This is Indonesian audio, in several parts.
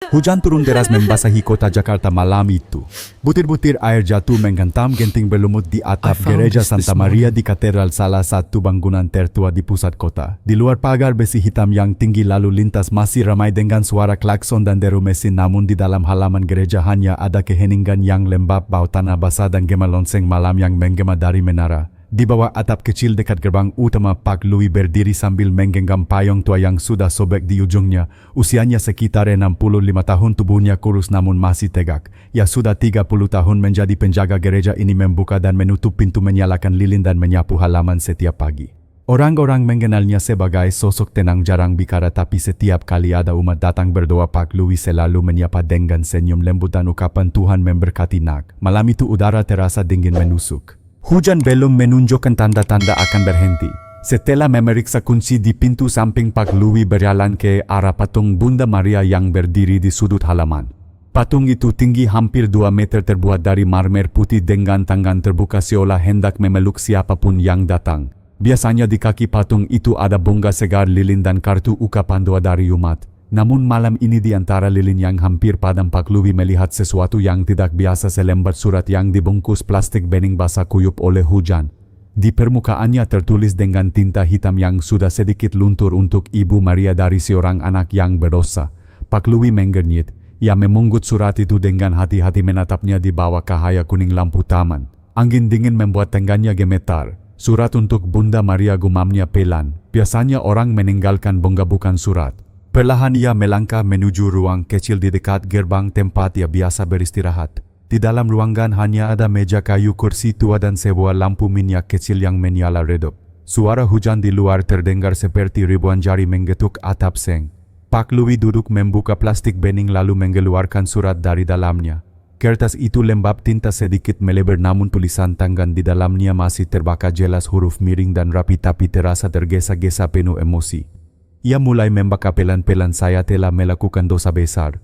Hujan turun deras membasahi kota Jakarta malam itu. Butir-butir air jatuh menghantam genting berlumut di atap gereja Santa Maria di katedral, salah satu bangunan tertua di pusat kota. Di luar pagar besi hitam yang tinggi lalu lintas masih ramai dengan suara klakson dan deru mesin, namun di dalam halaman gereja hanya ada keheningan yang lembab, bau tanah basah dan gema lonceng malam yang menggema dari menara. Di bawah atap kecil dekat gerbang utama, Pak Louis berdiri sambil menggenggam payung tua yang sudah sobek di ujungnya. Usianya sekitar 65 tahun, tubuhnya kurus namun masih tegak. Ya sudah 30 tahun menjadi penjaga gereja ini, membuka dan menutup pintu, menyalakan lilin dan menyapu halaman setiap pagi. Orang-orang mengenalnya sebagai sosok tenang, jarang bicara, tapi setiap kali ada umat datang berdoa, Pak Louis selalu menyapa dengan senyum lembut dan ucapan Tuhan memberkati nak. Malam itu udara terasa dingin menusuk. Hujan belum menunjukkan tanda-tanda akan berhenti. Setelah memeriksa kunci di pintu samping, Pak Louis berjalan ke arah patung Bunda Maria yang berdiri di sudut halaman. Patung itu tinggi hampir 2 meter, terbuat dari marmer putih dengan tangan terbuka seolah hendak memeluk siapapun yang datang. Biasanya di kaki patung itu ada bunga segar, lilin dan kartu ucapan doa dari umat. Namun malam ini di antara lilin yang hampir padam, Pak Louis melihat sesuatu yang tidak biasa, selembar surat yang dibungkus plastik bening basah kuyup oleh hujan. Di permukaannya tertulis dengan tinta hitam yang sudah sedikit luntur, untuk Ibu Maria dari seorang anak yang berdosa. Pak Louis mengernyit. Ia memungut surat itu dengan hati-hati, menatapnya di bawah cahaya kuning lampu taman. Angin dingin membuat tangannya gemetar. Surat untuk Bunda Maria, gumamnya pelan. Biasanya orang meninggalkan bunga, bukan surat. Perlahan ia melangkah menuju ruang kecil di dekat gerbang tempat ia biasa beristirahat. Di dalam ruangan hanya ada meja kayu, kursi tua dan sebuah lampu minyak kecil yang menyala redup. Suara hujan di luar terdengar seperti ribuan jari menggetuk atap seng. Pak Louis duduk membuka plastik bening lalu mengeluarkan surat dari dalamnya. Kertas itu lembab, tinta sedikit melebar, namun tulisan tangan di dalamnya masih terbaca jelas, huruf miring dan rapi tapi terasa tergesa-gesa penuh emosi. Ia mulai membaca pelan-pelan, saya telah melakukan dosa besar.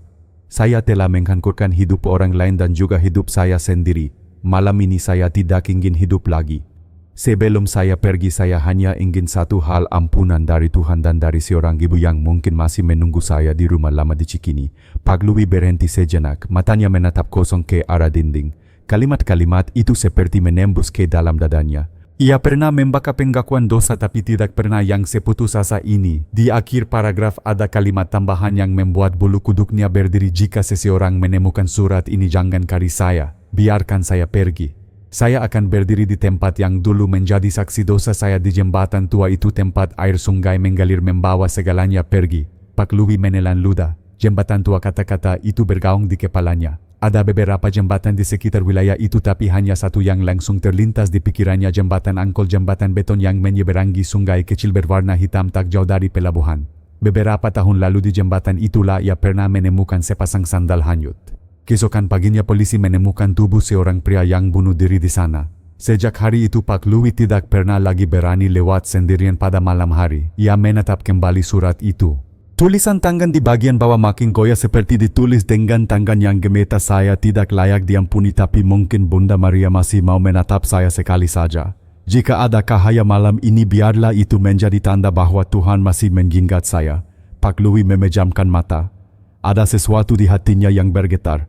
Saya telah menghancurkan hidup orang lain dan juga hidup saya sendiri. Malam ini saya tidak ingin hidup lagi. Sebelum saya pergi, saya hanya ingin satu hal, ampunan dari Tuhan dan dari seorang ibu yang mungkin masih menunggu saya di rumah lama di Cikini. Pak Louis berhenti sejenak, matanya menatap kosong ke arah dinding. Kalimat-kalimat itu seperti menembus ke dalam dadanya. Ia pernah membaca pengakuan dosa tapi tidak pernah yang seputus asa ini. Di akhir paragraf ada kalimat tambahan yang membuat bulu kuduknya berdiri. Jika seseorang menemukan surat ini, jangan kari saya, biarkan saya pergi. Saya akan berdiri di tempat yang dulu menjadi saksi dosa saya, di jembatan tua itu, tempat air sungai mengalir membawa segalanya pergi. Pak Louis menelan ludah. Jembatan tua, kata-kata itu bergaung di kepalanya. Ada beberapa jembatan di sekitar wilayah itu, tapi hanya satu yang langsung terlintas di pikirannya, jembatan Angkol, jembatan beton yang menyeberangi sungai kecil berwarna hitam tak jauh dari pelabuhan. Beberapa tahun lalu di jembatan itulah ia pernah menemukan sepasang sandal hanyut. Keesokan paginya polisi menemukan tubuh seorang pria yang bunuh diri di sana. Sejak hari itu Pak Louis tidak pernah lagi berani lewat sendirian pada malam hari. Ia menatap kembali surat itu. Tulisan tangan di bagian bawah makin goyah, seperti ditulis dengan tangan yang gemetar. Saya tidak layak diampuni, tapi mungkin Bunda Maria masih mau menatap saya sekali saja. Jika ada cahaya malam ini, biarlah itu menjadi tanda bahwa Tuhan masih mengingat saya. Pak Louis memejamkan mata. Ada sesuatu di hatinya yang bergetar.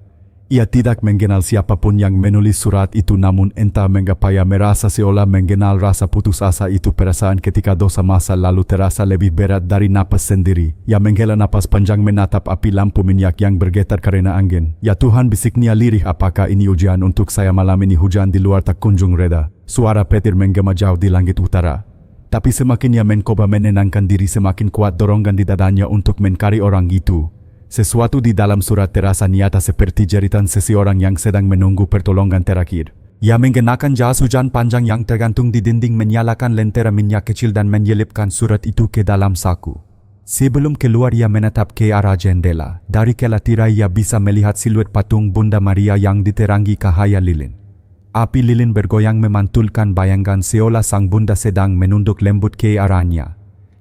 Ia tidak mengenal siapapun yang menulis surat itu, namun entah mengapa ia merasa seolah mengenal rasa putus asa itu. Perasaan ketika dosa masa lalu terasa lebih berat dari napas sendiri. Ia menghela napas panjang, menatap api lampu minyak yang bergetar karena angin. Ya Tuhan, bisiknya lirih, apakah ini ujian untuk saya malam ini? Hujan di luar tak kunjung reda. Suara petir menggema jauh di langit utara. Tapi semakin ia mencoba menenangkan diri, semakin kuat dorongan di dadanya untuk mencari orang itu. Sesuatu di dalam surat terasa nyata, seperti jeritan seseorang yang sedang menunggu pertolongan terakhir. Ia mengenakan jas hujan panjang yang tergantung di dinding, menyalakan lentera minyak kecil dan menyelipkan surat itu ke dalam saku. Sebelum keluar ia menatap ke arah jendela. Dari kelah tirai ia bisa melihat siluet patung Bunda Maria yang diterangi cahaya lilin. Api lilin bergoyang memantulkan bayangan seolah sang bunda sedang menunduk lembut ke arahnya.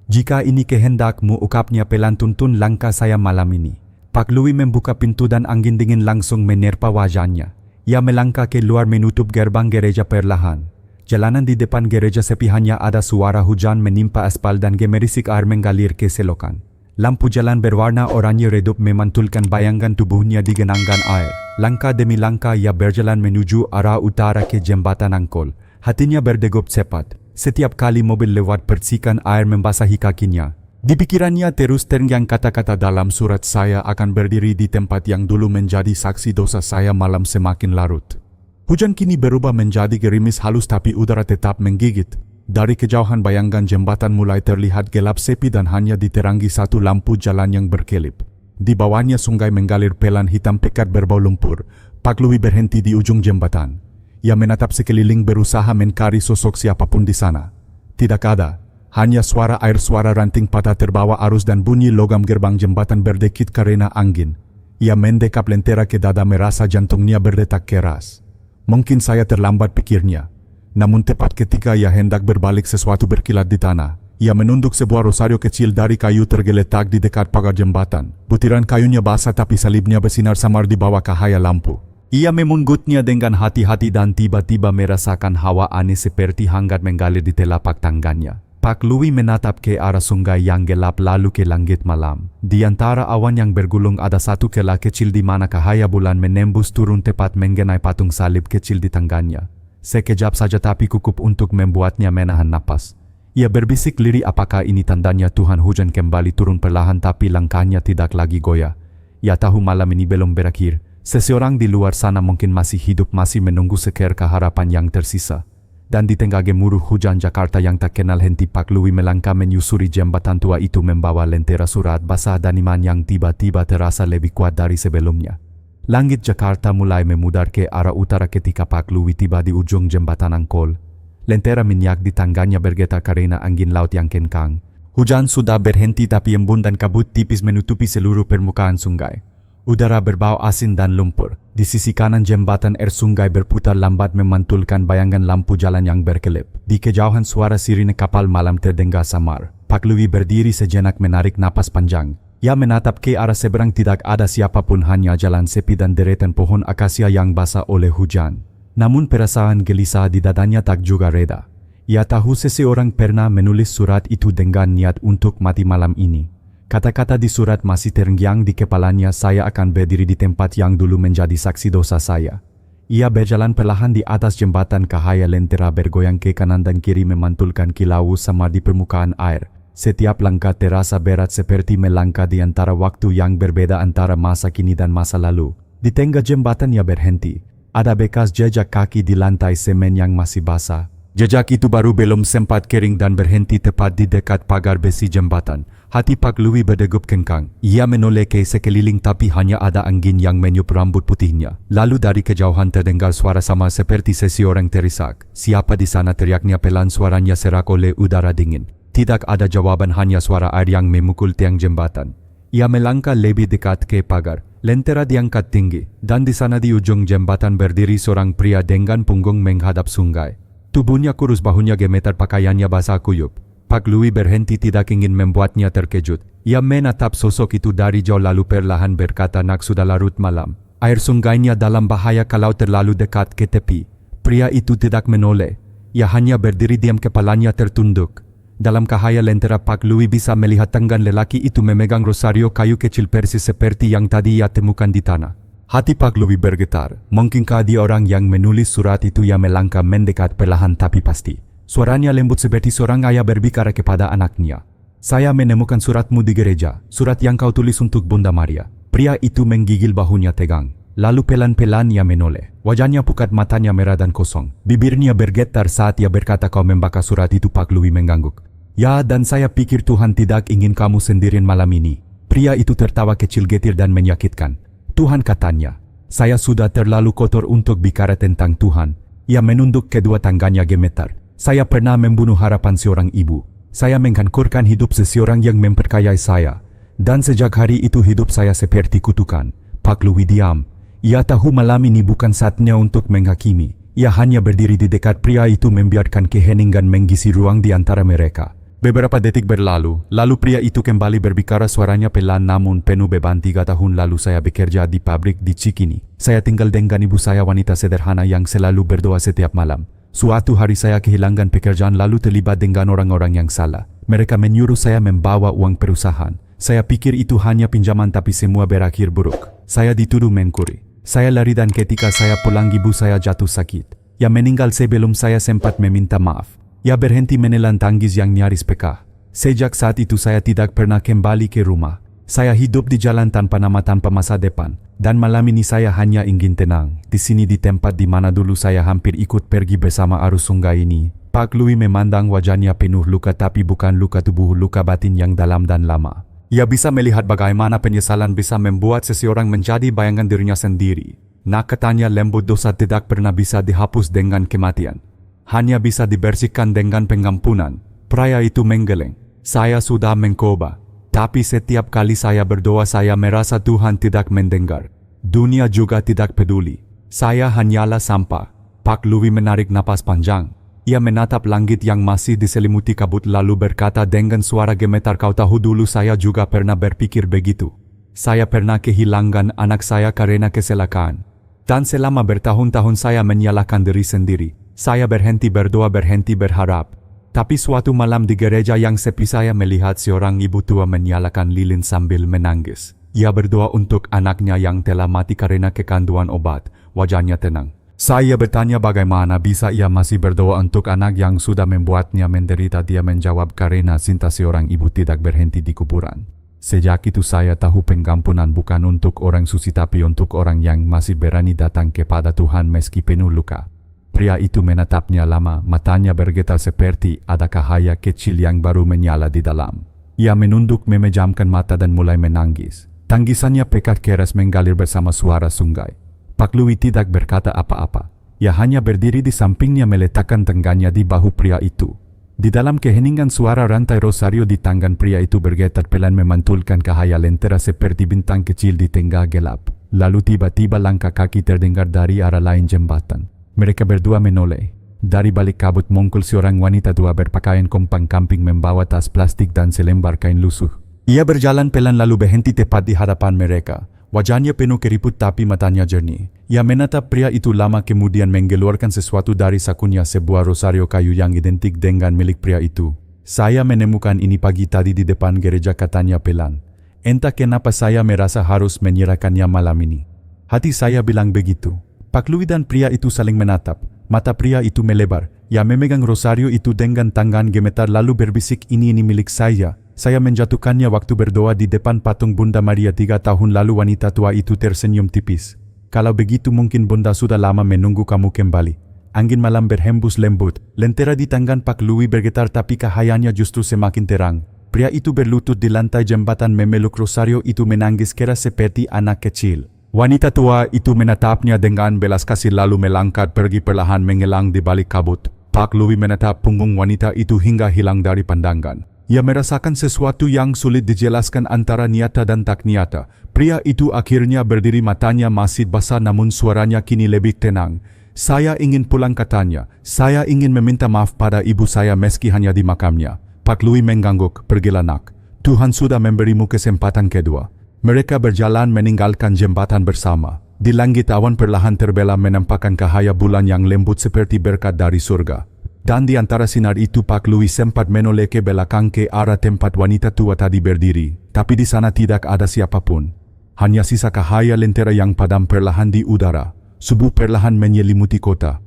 Jika ini kehendakmu, ukapnya pelan, tuntun langkah saya malam ini. Pak Louis membuka pintu dan angin dingin langsung menerpa wajahnya. Ia melangkah keluar menutup gerbang gereja perlahan. Jalanan di depan gereja sepi, hanya ada suara hujan menimpa aspal dan gemerisik air mengalir ke selokan. Lampu jalan berwarna oranye redup memantulkan bayangan tubuhnya di genangan air. Langkah demi langkah ia berjalan menuju arah utara ke jembatan Angkol. Hatinya berdegup cepat. Setiap kali mobil lewat percikan air membasahi kakinya. Di pikirannya terus terngiang kata-kata dalam surat, saya akan berdiri di tempat yang dulu menjadi saksi dosa saya. Malam semakin larut. Hujan kini berubah menjadi gerimis halus tapi udara tetap menggigit. Dari kejauhan bayangan jembatan mulai terlihat gelap sepi dan hanya diterangi satu lampu jalan yang berkelip. Di bawahnya sungai mengalir pelan hitam pekat berbau lumpur. Pak Louis berhenti di ujung jembatan. Ia menatap sekeliling berusaha mencari sosok siapapun di sana. Tidak ada. Hanya suara air, suara ranting patah terbawa arus dan bunyi logam gerbang jembatan berdekit karena angin. Ia mendekap lentera ke dada, merasa jantungnya berdetak keras. Mungkin saya terlambat, pikirnya. Namun tepat ketika ia hendak berbalik, sesuatu berkilat di tanah. Ia menunduk sebuah rosario kecil dari kayu tergeletak di dekat pagar jembatan. Butiran kayunya basah tapi salibnya bersinar samar di bawah cahaya lampu. Ia memunggutnya dengan hati-hati dan tiba-tiba merasakan hawa aneh seperti hangat mengalir di telapak tangannya. Pak Louis menatap ke arah sungai yang gelap lalu ke langit malam. Di antara awan yang bergulung ada satu celah kecil di mana cahaya bulan menembus turun tepat mengenai patung salib kecil di tangannya. Sekejap saja tapi cukup untuk membuatnya menahan napas. Ia berbisik lirih, apakah ini tandanya Tuhan? Hujan kembali turun perlahan tapi langkahnya tidak lagi goyah. Ia tahu malam ini belum berakhir. Seseorang di luar sana mungkin masih hidup, masih menunggu sekerka harapan yang tersisa. Dan di tengah gemuruh hujan Jakarta yang tak kenal henti, Pak Louis melangkah menyusuri jembatan tua itu membawa lentera surat basah dan iman yang tiba-tiba terasa lebih kuat dari sebelumnya. Langit Jakarta mulai memudar ke arah utara ketika Pak Louis tiba di ujung jembatan Angkol. Lentera minyak di tangannya bergetar karena angin laut yang kencang. Hujan sudah berhenti tapi embun dan kabut tipis menutupi seluruh permukaan sungai. Udara berbau asin dan lumpur. Di sisi kanan jembatan air sungai berputar lambat memantulkan bayangan lampu jalan yang berkelip. Di kejauhan suara sirine kapal malam terdengar samar. Pak Louis berdiri sejenak menarik napas panjang. Ia menatap ke arah seberang, tidak ada siapapun, hanya jalan sepi dan deretan pohon akasia yang basah oleh hujan. Namun perasaan gelisah di dadanya tak juga reda. Ia tahu seseorang pernah menulis surat itu dengan niat untuk mati malam ini. Kata-kata di surat masih terngiang di kepalanya, saya akan berdiri di tempat yang dulu menjadi saksi dosa saya. Ia berjalan perlahan di atas jembatan, cahaya lentera bergoyang ke kanan dan kiri memantulkan kilau samar di permukaan air. Setiap langkah terasa berat seperti melangkah di antara waktu yang berbeda antara masa kini dan masa lalu. Di tengah jembatan ia berhenti. Ada bekas jejak kaki di lantai semen yang masih basah. Jejak itu baru belum sempat kering dan berhenti tepat di dekat pagar besi jembatan. Hati Pak Louis berdegup kencang. Ia menoleh ke sekeliling tapi hanya ada angin yang meniup rambut putihnya. Lalu dari kejauhan terdengar suara sama seperti seseorang terisak. Siapa di sana, teriaknya pelan, suaranya serak oleh udara dingin. Tidak ada jawaban, hanya suara air yang memukul tiang jembatan. Ia melangkah lebih dekat ke pagar. Lentera diangkat tinggi, dan di sana di ujung jembatan berdiri seorang pria dengan punggung menghadap sungai. Tubuhnya kurus, bahunya gemetar, pakaiannya basah kuyup. Pak Louis berhenti, tidak ingin membuatnya terkejut. Ia menatap sosok itu dari jauh lalu perlahan berkata, "Nak, sudah larut malam. Air sungainya dalam bahaya kalau terlalu dekat ke tepi." Pria itu tidak menoleh. Ia hanya berdiri diam, kepalanya tertunduk. Dalam cahaya lentera Pak Louis bisa melihat tangan lelaki itu memegang rosario kayu kecil persis seperti yang tadi ia temukan di tanah. Hati Pak Louis bergetar. Mungkinkah dia orang yang menulis surat itu? Ia melangkah mendekat perlahan tapi pasti. Suaranya lembut seperti seorang ayah berbicara kepada anaknya. "Saya menemukan suratmu di gereja, surat yang kau tulis untuk Bunda Maria." Pria itu menggigil, bahunya tegang. Lalu pelan-pelan ia menoleh. Wajahnya pucat, matanya merah dan kosong. Bibirnya bergetar saat ia berkata, "Kau membaca surat itu?" Pak Louis mengangguk. "Ya, dan saya pikir Tuhan tidak ingin kamu sendirian malam ini." Pria itu tertawa kecil getir dan menyakitkan. "Tuhan," katanya, "saya sudah terlalu kotor untuk bicara tentang Tuhan." Ia menunduk, kedua tangannya gemetar. "Saya pernah membunuh harapan seorang ibu. Saya menghancurkan hidup seseorang yang memperkayai saya. Dan sejak hari itu hidup saya seperti kutukan." Pak Louis diam. Ia tahu malam ini bukan saatnya untuk menghakimi. Ia hanya berdiri di dekat pria itu, membiarkan keheningan mengisi ruang di antara mereka. Beberapa detik berlalu, lalu pria itu kembali berbicara, suaranya pelan namun penuh beban. "3 tahun lalu saya bekerja di pabrik di Cikini. Saya tinggal dengan ibu saya, wanita sederhana yang selalu berdoa setiap malam. Suatu hari saya kehilangan pekerjaan lalu terlibat dengan orang-orang yang salah. Mereka menyuruh saya membawa uang perusahaan. Saya pikir itu hanya pinjaman tapi semua berakhir buruk. Saya dituduh mencuri. Saya lari dan ketika saya pulang ibu saya jatuh sakit. Ia meninggal sebelum saya sempat meminta maaf. Ia berhenti menelan tangis yang nyaris pecah. Sejak saat itu saya tidak pernah kembali ke rumah. Saya hidup di jalan tanpa nama tanpa masa depan. Dan malam ini saya hanya ingin tenang. Di sini di tempat di mana dulu saya hampir ikut pergi bersama arus sungai ini. Pak Louis memandang wajahnya penuh luka tapi bukan luka tubuh, luka batin yang dalam dan lama. Ia bisa melihat bagaimana penyesalan bisa membuat seseorang menjadi bayangan dirinya sendiri. Nak katanya lembut dosa tidak pernah bisa dihapus dengan kematian. Hanya bisa dibersihkan dengan pengampunan. Pria itu menggeleng. Saya sudah mencoba. Tapi setiap kali saya berdoa saya merasa Tuhan tidak mendengar. Dunia juga tidak peduli. Saya hanyalah sampah. Pak Louis menarik napas panjang. Ia menatap langit yang masih diselimuti kabut lalu berkata dengan suara gemetar, kau tahu dulu saya juga pernah berpikir begitu. Saya pernah kehilangan anak saya karena kecelakaan. Dan selama bertahun-tahun saya menyalahkan diri sendiri. Saya berhenti berdoa, berhenti berharap. Tapi suatu malam di gereja yang sepi saya melihat seorang ibu tua menyalakan lilin sambil menangis. Ia berdoa untuk anaknya yang telah mati karena kecanduan obat. Wajahnya tenang. Saya bertanya bagaimana bisa ia masih berdoa untuk anak yang sudah membuatnya menderita. Dia menjawab karena cinta seorang ibu tidak berhenti di kuburan. Sejak itu saya tahu pengampunan bukan untuk orang suci tapi untuk orang yang masih berani datang kepada Tuhan meski penuh luka. Pria itu menatapnya lama, matanya bergetar seperti ada cahaya kecil yang baru menyala di dalam. Ia menunduk, memejamkan mata dan mulai menangis. Tangisannya pekat keras mengalir bersama suara sungai. Pak Louis tidak berkata apa-apa. Ia hanya berdiri di sampingnya meletakkan tangannya di bahu pria itu. Di dalam keheningan suara rantai rosario di tangan pria itu bergetar pelan memantulkan cahaya lentera seperti bintang kecil di tengah gelap. Lalu tiba-tiba langkah kaki terdengar dari arah lain jembatan. Mereka berdua menoleh. Dari balik kabut muncul seorang wanita tua berpakaian kompang camping membawa tas plastik dan selembar kain lusuh. Ia berjalan pelan lalu berhenti tepat di hadapan mereka. Wajahnya penuh keriput tapi matanya jernih. Ia menatap pria itu lama kemudian mengeluarkan sesuatu dari sakunya, sebuah rosario kayu yang identik dengan milik pria itu. Saya menemukan ini pagi tadi di depan gereja, katanya pelan. Entah kenapa saya merasa harus menyerahkannya malam ini. Hati saya bilang begitu. Pak Louis dan pria itu saling menatap. Mata pria itu melebar. Ia memegang rosario itu dengan tangan gemetar lalu berbisik, ini milik saya. Saya menjatuhkannya waktu berdoa di depan patung Bunda Maria 3 tahun lalu. Wanita tua itu tersenyum tipis. Kalau begitu mungkin Bunda sudah lama menunggu kamu kembali. Angin malam berhembus lembut. Lentera di tangan Pak Louis bergetar tapi cahayanya justru semakin terang. Pria itu berlutut di lantai jembatan memeluk rosario itu menangis keras seperti anak kecil. Wanita tua itu menatapnya dengan belas kasih lalu melangkah pergi perlahan menghilang di balik kabut. Pak Louis menatap punggung wanita itu hingga hilang dari pandangan. Ia merasakan sesuatu yang sulit dijelaskan antara nyata dan tak nyata. Pria itu akhirnya berdiri, matanya masih basah namun suaranya kini lebih tenang. Saya ingin pulang, katanya. Saya ingin meminta maaf pada ibu saya meski hanya di makamnya. Pak Louis mengangguk, pergilah nak. Tuhan sudah memberimu kesempatan kedua. Mereka berjalan meninggalkan jembatan bersama. Di langit awan perlahan terbelah menampakkan cahaya bulan yang lembut seperti berkat dari surga. Dan di antara sinar itu Pak Louis sempat menoleh ke belakang ke arah tempat wanita tua tadi berdiri. Tapi di sana tidak ada siapapun. Hanya sisa cahaya lentera yang padam perlahan di udara. Subuh perlahan menyelimuti kota.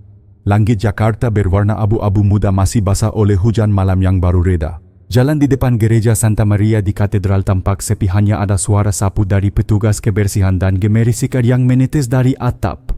Langit Jakarta berwarna abu-abu muda masih basah oleh hujan malam yang baru reda. Jalan di depan gereja Santa Maria di katedral tampak sepi, hanya ada suara sapu dari petugas kebersihan dan gemerisikan yang menetes dari atap.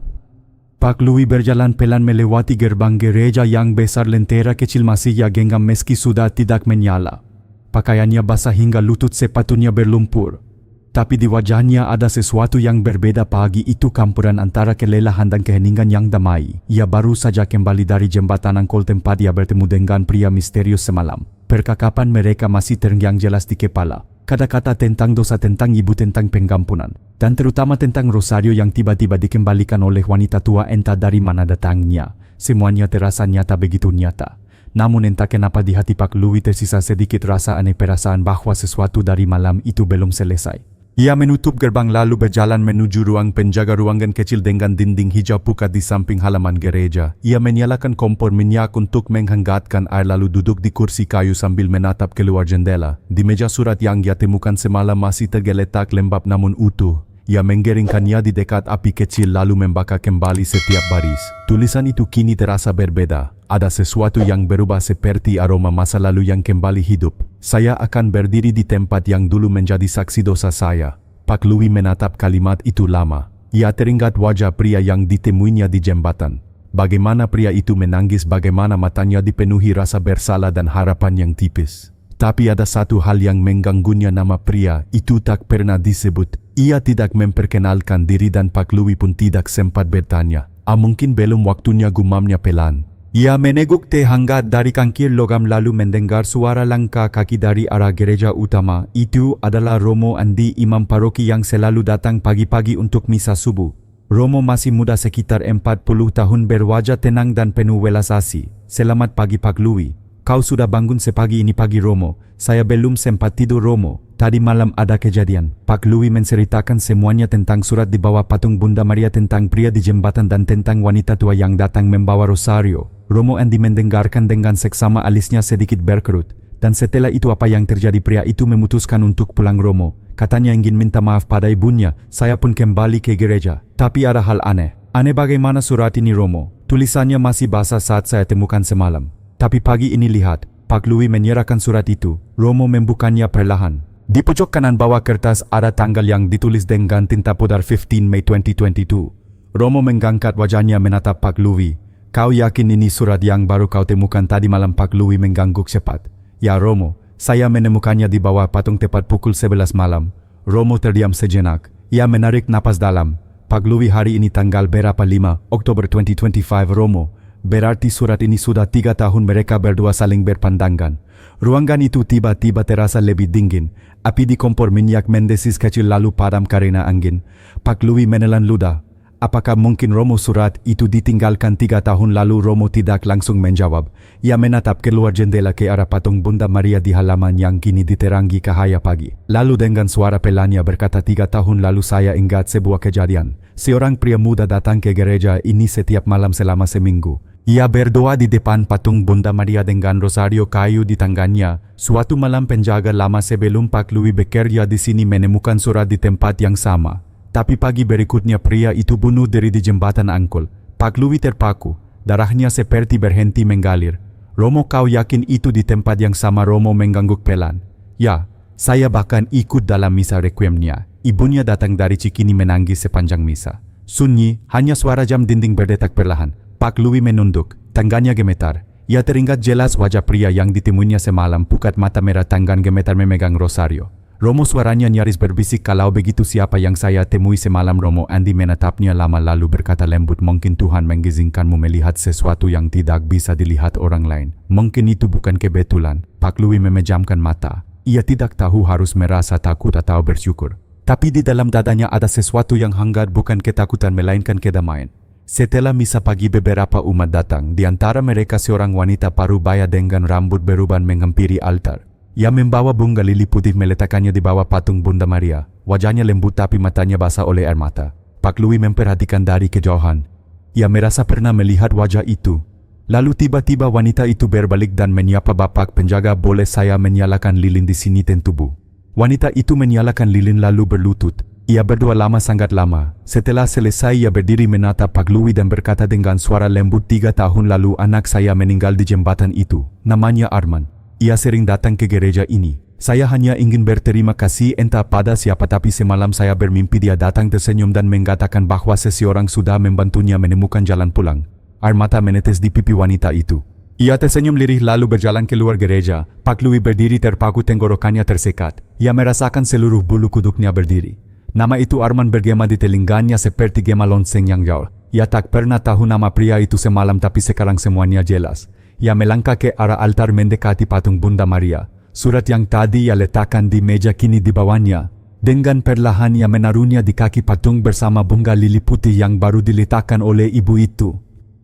Pak Louis berjalan pelan melewati gerbang gereja yang besar. Lentera kecil masih ia genggam meski sudah tidak menyala. Pakaiannya basah hingga lutut, sepatunya berlumpur. Tapi di wajahnya ada sesuatu yang berbeda. Pagi itu campuran antara kelelahan dan keheningan yang damai. Ia baru saja kembali dari jembatan Angkol tempat ia bertemu dengan pria misterius semalam. Percakapan mereka masih terngiang jelas di kepala. Kata-kata tentang dosa, tentang ibu, tentang pengampunan. Dan terutama tentang rosario yang tiba-tiba dikembalikan oleh wanita tua, entah dari mana datangnya. Semuanya terasa nyata, begitu nyata. Namun entah kenapa di hati Pak Louis tersisa sedikit rasa aneh, perasaan bahwa sesuatu dari malam itu belum selesai. Ia menutup gerbang lalu berjalan menuju ruang penjaga ruangan kecil dengan dinding hijau pukat di samping halaman gereja. Ia menyalakan kompor minyak untuk menghangatkan air lalu duduk di kursi kayu sambil menatap keluar jendela. Di meja surat yang ia temukan semalam masih tergeletak lembab namun utuh. Ia menggeringkannya di dekat api kecil lalu membakar kembali setiap baris. Tulisan itu kini terasa berbeda. Ada sesuatu yang berubah seperti aroma masa lalu yang kembali hidup. Saya akan berdiri di tempat yang dulu menjadi saksi dosa saya. Pak Louis menatap kalimat itu lama. Ia teringat wajah pria yang ditemuinya di jembatan. Bagaimana pria itu menangis, bagaimana matanya dipenuhi rasa bersalah dan harapan yang tipis. Tapi ada satu hal yang mengganggunya, nama pria itu tak pernah disebut. Ia tidak memperkenalkan diri dan Pak Louis pun tidak sempat bertanya. Mungkin belum waktunya, gumamnya pelan. Ia meneguk teh hangat dari cangkir logam lalu mendengar suara langkah kaki dari arah gereja utama. Itu adalah Romo Andi, imam paroki yang selalu datang pagi-pagi untuk misa subuh. Romo masih muda sekitar 40 tahun, berwajah tenang dan penuh welas asih. Selamat pagi Pak Louis. Kau sudah bangun sepagi ini? Pagi Romo. Saya belum sempat tidur Romo. Tadi malam ada kejadian. Pak Louis menceritakan semuanya tentang surat di bawah patung Bunda Maria, tentang pria di jembatan dan tentang wanita tua yang datang membawa rosario. Romo Andi mendengarkan dengan seksama, alisnya sedikit berkerut. Dan setelah itu apa yang terjadi? Pria itu memutuskan untuk pulang Romo. Katanya ingin minta maaf pada ibunya. Saya pun kembali ke gereja. Tapi ada hal aneh. Aneh bagaimana? Surat ini Romo. Tulisannya masih basah saat saya temukan semalam. Tapi pagi ini lihat. Pak Louis menyerahkan surat itu. Romo membukanya perlahan. Di pojok kanan bawah kertas ada tanggal yang ditulis dengan tinta pudar 15 Mei 2022. Romo mengangkat wajahnya menatap Pak Louis. Kau yakin ini surat yang baru kau temukan tadi malam? Pak Louis mengangguk cepat. Ya Romo, saya menemukannya di bawah patung tepat pukul 11 malam. Romo terdiam sejenak. Ia menarik napas dalam. Pak Louis, hari ini tanggal berapa? 5 Oktober 2025 Romo. Berarti surat ini sudah 3 tahun mereka berdua saling berpandangan. Ruangan itu tiba-tiba terasa lebih dingin. Api di kompor minyak mendesis kecil lalu padam karena angin. Pak Louis menelan ludah. Apakah mungkin Romo surat itu ditinggalkan 3 tahun lalu? Romo tidak langsung menjawab. Ia menatap keluar jendela ke arah patung Bunda Maria di halaman yang kini diterangi cahaya pagi. Lalu dengan suara pelan ia berkata, 3 tahun lalu saya ingat sebuah kejadian. Seorang pria muda datang ke gereja ini setiap malam selama seminggu. Ia berdoa di depan patung Bunda Maria dengan rosario kayu di tangannya. Suatu malam penjaga lama sebelum Pak Louis bekerja di sini menemukan surat di tempat yang sama. Tapi pagi berikutnya pria itu bunuh diri di jembatan Angkol. Pak Louis terpaku. Darahnya seperti berhenti mengalir. Romo, kau yakin itu di tempat yang sama? Romo mengangguk pelan. Ya, saya bahkan ikut dalam misa requiemnya. Ibunya datang dari Cikini menangis sepanjang misa. Sunyi, hanya suara jam dinding berdetak perlahan. Pak Louis menunduk. Tangannya gemetar. Ia teringat jelas wajah pria yang ditemuinya semalam, pukat mata merah, tangan gemetar memegang rosario. Romo, suaranya nyaris berbisik, kalau begitu siapa yang saya temui semalam? Romo Andi menatapnya lama lalu berkata lembut, mungkin Tuhan mengizinkanmu melihat sesuatu yang tidak bisa dilihat orang lain. Mungkin itu bukan kebetulan. Pak Louis memejamkan mata. Ia tidak tahu harus merasa takut atau bersyukur. Tapi di dalam dadanya ada sesuatu yang hangat, bukan ketakutan melainkan kedamaian. Setelah misa pagi beberapa umat datang. Di antara mereka seorang wanita parubaya dengan rambut beruban menghampiri altar. Ia membawa bunga lili putih, meletakkannya di bawah patung Bunda Maria. Wajahnya lembut tapi matanya basah oleh air mata. Pak Louis memperhatikan dari kejauhan. Ia merasa pernah melihat wajah itu. Lalu tiba-tiba wanita itu berbalik dan menyapa, Bapak penjaga, boleh saya menyalakan lilin di sini? Tentu Bu. Wanita itu menyalakan lilin lalu berlutut. Ia berdoa lama, sangat lama. Setelah selesai ia berdiri menatap Pak Louis dan berkata dengan suara lembut, 3 tahun lalu anak saya meninggal di jembatan itu. Namanya Arman. Ia sering datang ke gereja ini. Saya hanya ingin berterima kasih entah pada siapa, tapi semalam saya bermimpi dia datang tersenyum dan mengatakan bahwa seseorang sudah membantunya menemukan jalan pulang. Air mata menetes di pipi wanita itu. Ia tersenyum lirih lalu berjalan keluar gereja. Pak Louis berdiri terpaku, tenggorokannya tersekat. Ia merasakan seluruh bulu kuduknya berdiri. Nama itu Arman bergema di telinganya seperti gema lonceng yang jauh. Ia tak pernah tahu nama pria itu semalam, tapi sekarang semuanya jelas. Ia melangkah ke arah altar mendekati patung Bunda Maria. Surat yang tadi ia letakkan di meja kini di bawahnya. Dengan perlahan ia menaruhnya di kaki patung bersama bunga lili putih yang baru diletakkan oleh ibu itu.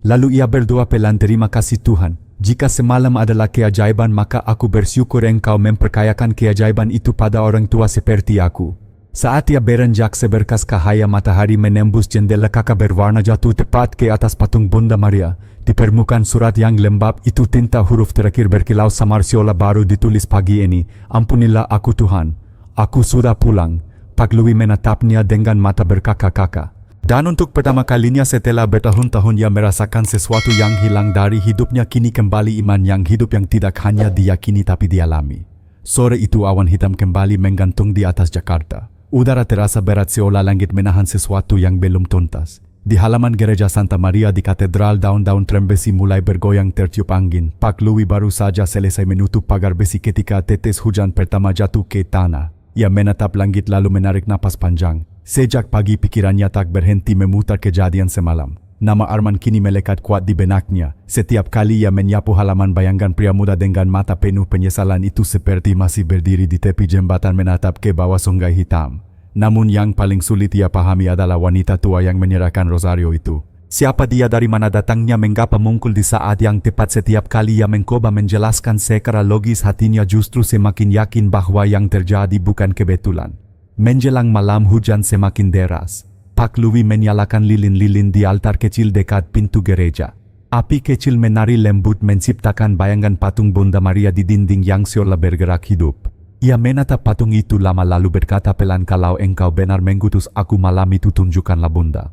Lalu ia berdoa pelan, terima kasih Tuhan. Jika semalam adalah keajaiban, maka aku bersyukur Engkau memperkayakan keajaiban itu pada orang tua seperti aku. Saat ia beranjak seberkas cahaya matahari menembus jendela kakak berwarna jatuh tepat ke atas patung Bunda Maria. Di permukaan surat yang lembab itu tinta huruf terakhir berkilau samar seolah baru ditulis pagi ini. Ampunilah aku Tuhan, aku sudah pulang. Pak Louis menatapnya dengan mata berkakak-kakak. Dan untuk pertama kalinya setelah bertahun-tahun ia merasakan sesuatu yang hilang dari hidupnya, kini kembali iman yang hidup yang tidak hanya diyakini tapi dialami. Sore itu awan hitam kembali menggantung di atas Jakarta. Udara terasa berat seolah langit menahan sesuatu yang belum tuntas. Di halaman gereja Santa Maria di katedral, daun-daun tren besi mulai bergoyang tertiup angin. Pak Louis baru saja selesai menutup pagar besi ketika tetes hujan pertama jatuh ke tanah. Ia menatap langit lalu menarik napas panjang. Sejak pagi pikirannya tak berhenti memutar kejadian semalam. Nama Arman kini melekat kuat di benaknya. Setiap kali ia menyapu halaman, bayangkan pria muda dengan mata penuh penyesalan itu seperti masih berdiri di tepi jembatan menatap ke bawah sungai hitam. Namun yang paling sulit ia pahami adalah wanita tua yang menyerahkan rosario itu. Siapa dia, dari mana datangnya, mengapa muncul di saat yang tepat? Setiap kali ia mencoba menjelaskan secara logis, hatinya justru semakin yakin bahwa yang terjadi bukan kebetulan. Menjelang malam hujan semakin deras. Pak Louis menyalakan lilin-lilin di altar kecil dekat pintu gereja. Api kecil menari lembut menciptakan bayangan patung Bunda Maria di dinding yang seolah bergerak hidup. Ia menatap patung itu lama lalu berkata pelan, kalau engkau benar mengutus aku malam itu, tunjukkanlah Bunda.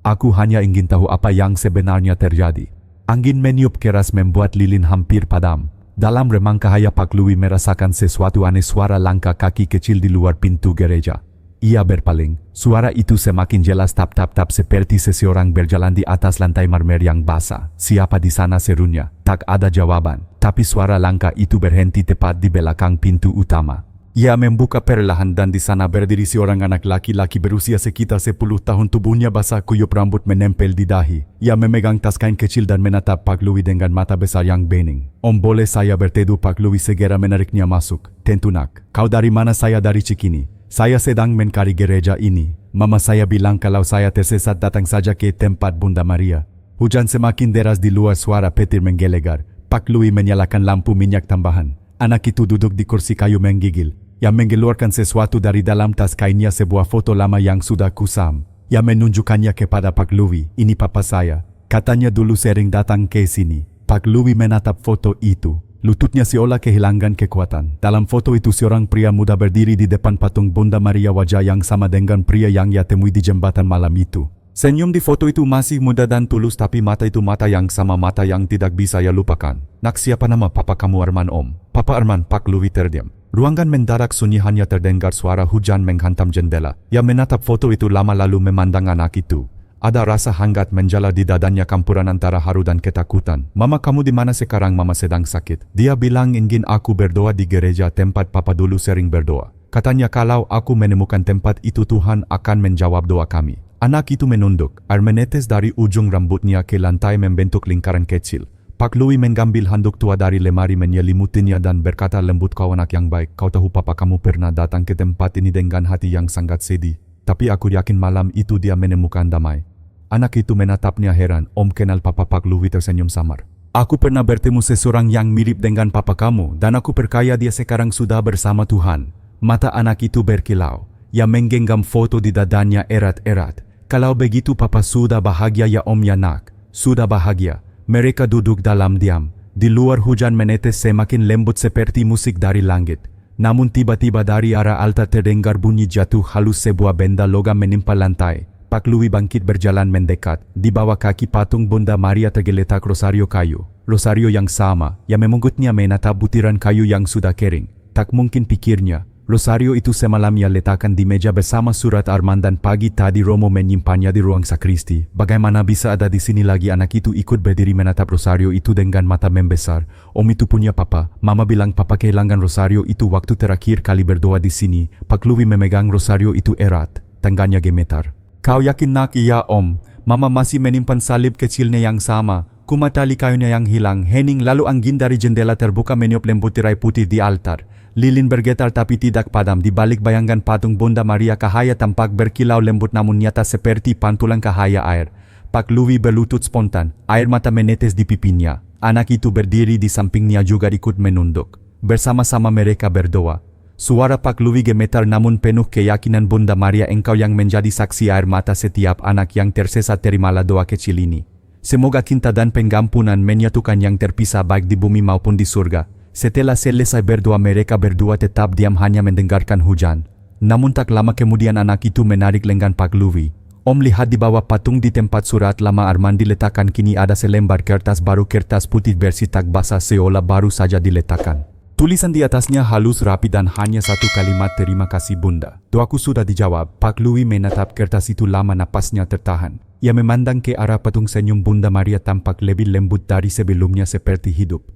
Aku hanya ingin tahu apa yang sebenarnya terjadi. Angin meniup keras membuat lilin hampir padam. Dalam remang cahaya Pak Louis merasakan sesuatu aneh, suara langkah kaki kecil di luar pintu gereja. Ia berpaling. Suara itu semakin jelas, tap-tap-tap, seperti seseorang berjalan di atas lantai marmer yang basah. Siapa di sana, serunya. Tak ada jawaban. Tapi suara langkah itu berhenti tepat di belakang pintu utama. Ia membuka perlahan dan di sana berdiri seorang anak laki-laki berusia sekitar 10 tahun. Tubuhnya basah kuyup, rambut menempel di dahi. Ia memegang tas kain kecil dan menatap Pak Louis dengan mata besar yang bening. Om, boleh saya berteduh? Pak Louis segera menariknya masuk. Tentu nak. Kau dari mana? Saya dari Cikini. Saya sedang mencari gereja ini. Mama saya bilang kalau saya tersesat datang saja ke tempat Bunda Maria. Hujan semakin deras di luar, suara petir menggelegar. Pak Louis menyalakan lampu minyak tambahan. Anak itu duduk di kursi kayu menggigil. Ia mengeluarkan sesuatu dari dalam tas kainnya, sebuah foto lama yang sudah kusam. Ia menunjukkannya kepada Pak Louis. Ini papa saya. Katanya dulu sering datang ke sini. Pak Louis menatap foto itu. Lututnya seolah kehilangan kekuatan. Dalam foto itu seorang pria muda berdiri di depan patung Bunda Maria, wajah yang sama dengan pria yang ia temui di jembatan malam itu. Senyum di foto itu masih muda dan tulus, tapi mata itu mata yang sama, mata yang tidak bisa ia lupakan. Nak, siapa nama papa kamu? Arman, Om. Papa Arman. Pak Louis terdiam. Ruangan mendadak sunyi, hanya terdengar suara hujan menghantam jendela. Ia menatap foto itu lama lalu memandang anak itu. Ada rasa hangat menjala di dadanya, campuran antara haru dan ketakutan. Mama kamu di mana sekarang? Mama sedang sakit. Dia bilang ingin aku berdoa di gereja tempat papa dulu sering berdoa. Katanya kalau aku menemukan tempat itu, Tuhan akan menjawab doa kami. Anak itu menunduk. Air menetes dari ujung rambutnya ke lantai membentuk lingkaran kecil. Pak Louis mengambil handuk tua dari lemari, menyelimutinya dan berkata lembut, kau anak yang baik. Kau tahu papa kamu pernah datang ke tempat ini dengan hati yang sangat sedih. Tapi aku yakin malam itu dia menemukan damai. Anak itu menatapnya heran. Om kenal papa? Pak Louis tersenyum samar. Aku pernah bertemu seseorang yang mirip dengan papa kamu dan aku percaya dia sekarang sudah bersama Tuhan. Mata anak itu berkilau. Ia menggenggam foto di dadanya erat-erat. Kalau begitu papa sudah bahagia ya Om? Ya nak, sudah bahagia. Mereka duduk dalam diam. Di luar hujan menetes semakin lembut seperti musik dari langit. Namun tiba-tiba dari arah altar terdengar bunyi jatuh halus, sebuah benda logam menimpa lantai. Pak Louis bangkit berjalan mendekat. Di bawah kaki patung Bunda Maria tergeletak rosario kayu. Rosario yang sama. Ia memungutnya menatap butiran kayu yang sudah kering. Tak mungkin, pikirnya. Rosario itu semalam ia letakkan di meja bersama surat Arman dan pagi tadi Romo menyimpannya di ruang sakristi. Bagaimana bisa ada di sini lagi? Anak itu ikut berdiri menatap rosario itu dengan mata membesar. Om, itu punya papa. Mama bilang papa kehilangan rosario itu waktu terakhir kali berdoa di sini. Pak Louis memegang rosario itu erat. Tangannya gemetar. Kau yakin nak? Iya Om. Mama masih menyimpan salib kecilnya yang sama. Kumat tali kayunya yang hilang. Hening. Lalu angin dari jendela terbuka meniup lembut tirai putih di altar. Lilin bergetar tapi tidak padam. Di balik bayangan patung Bunda Maria, cahaya tampak berkilau lembut namun nyata seperti pantulan cahaya air. Pak Louis berlutut spontan. Air mata menetes di pipinya. Anak itu berdiri di sampingnya juga ikut menunduk. Bersama-sama mereka berdoa. Suara Pak Louis gemetar namun penuh keyakinan. Bunda Maria, engkau yang menjadi saksi air mata setiap anak yang tersesat, terimalah doa kecil ini. Semoga cinta dan pengampunan menyatukan yang terpisah baik di bumi maupun di surga. Setelah selesai berdoa, mereka berdua tetap diam hanya mendengarkan hujan. Namun tak lama kemudian anak itu menarik lengan Pak Louis. Om, lihat di bawah patung di tempat surat lama Arman diletakkan kini ada selembar kertas baru, kertas putih bersih tak basah seolah baru saja diletakkan. Tulisan di atasnya halus rapi dan hanya satu kalimat, terima kasih Bunda. Doaku sudah dijawab. Pak Louis menatap kertas itu lama, napasnya tertahan. Ia memandang ke arah patung. Senyum Bunda Maria tampak lebih lembut dari sebelumnya, seperti hidup.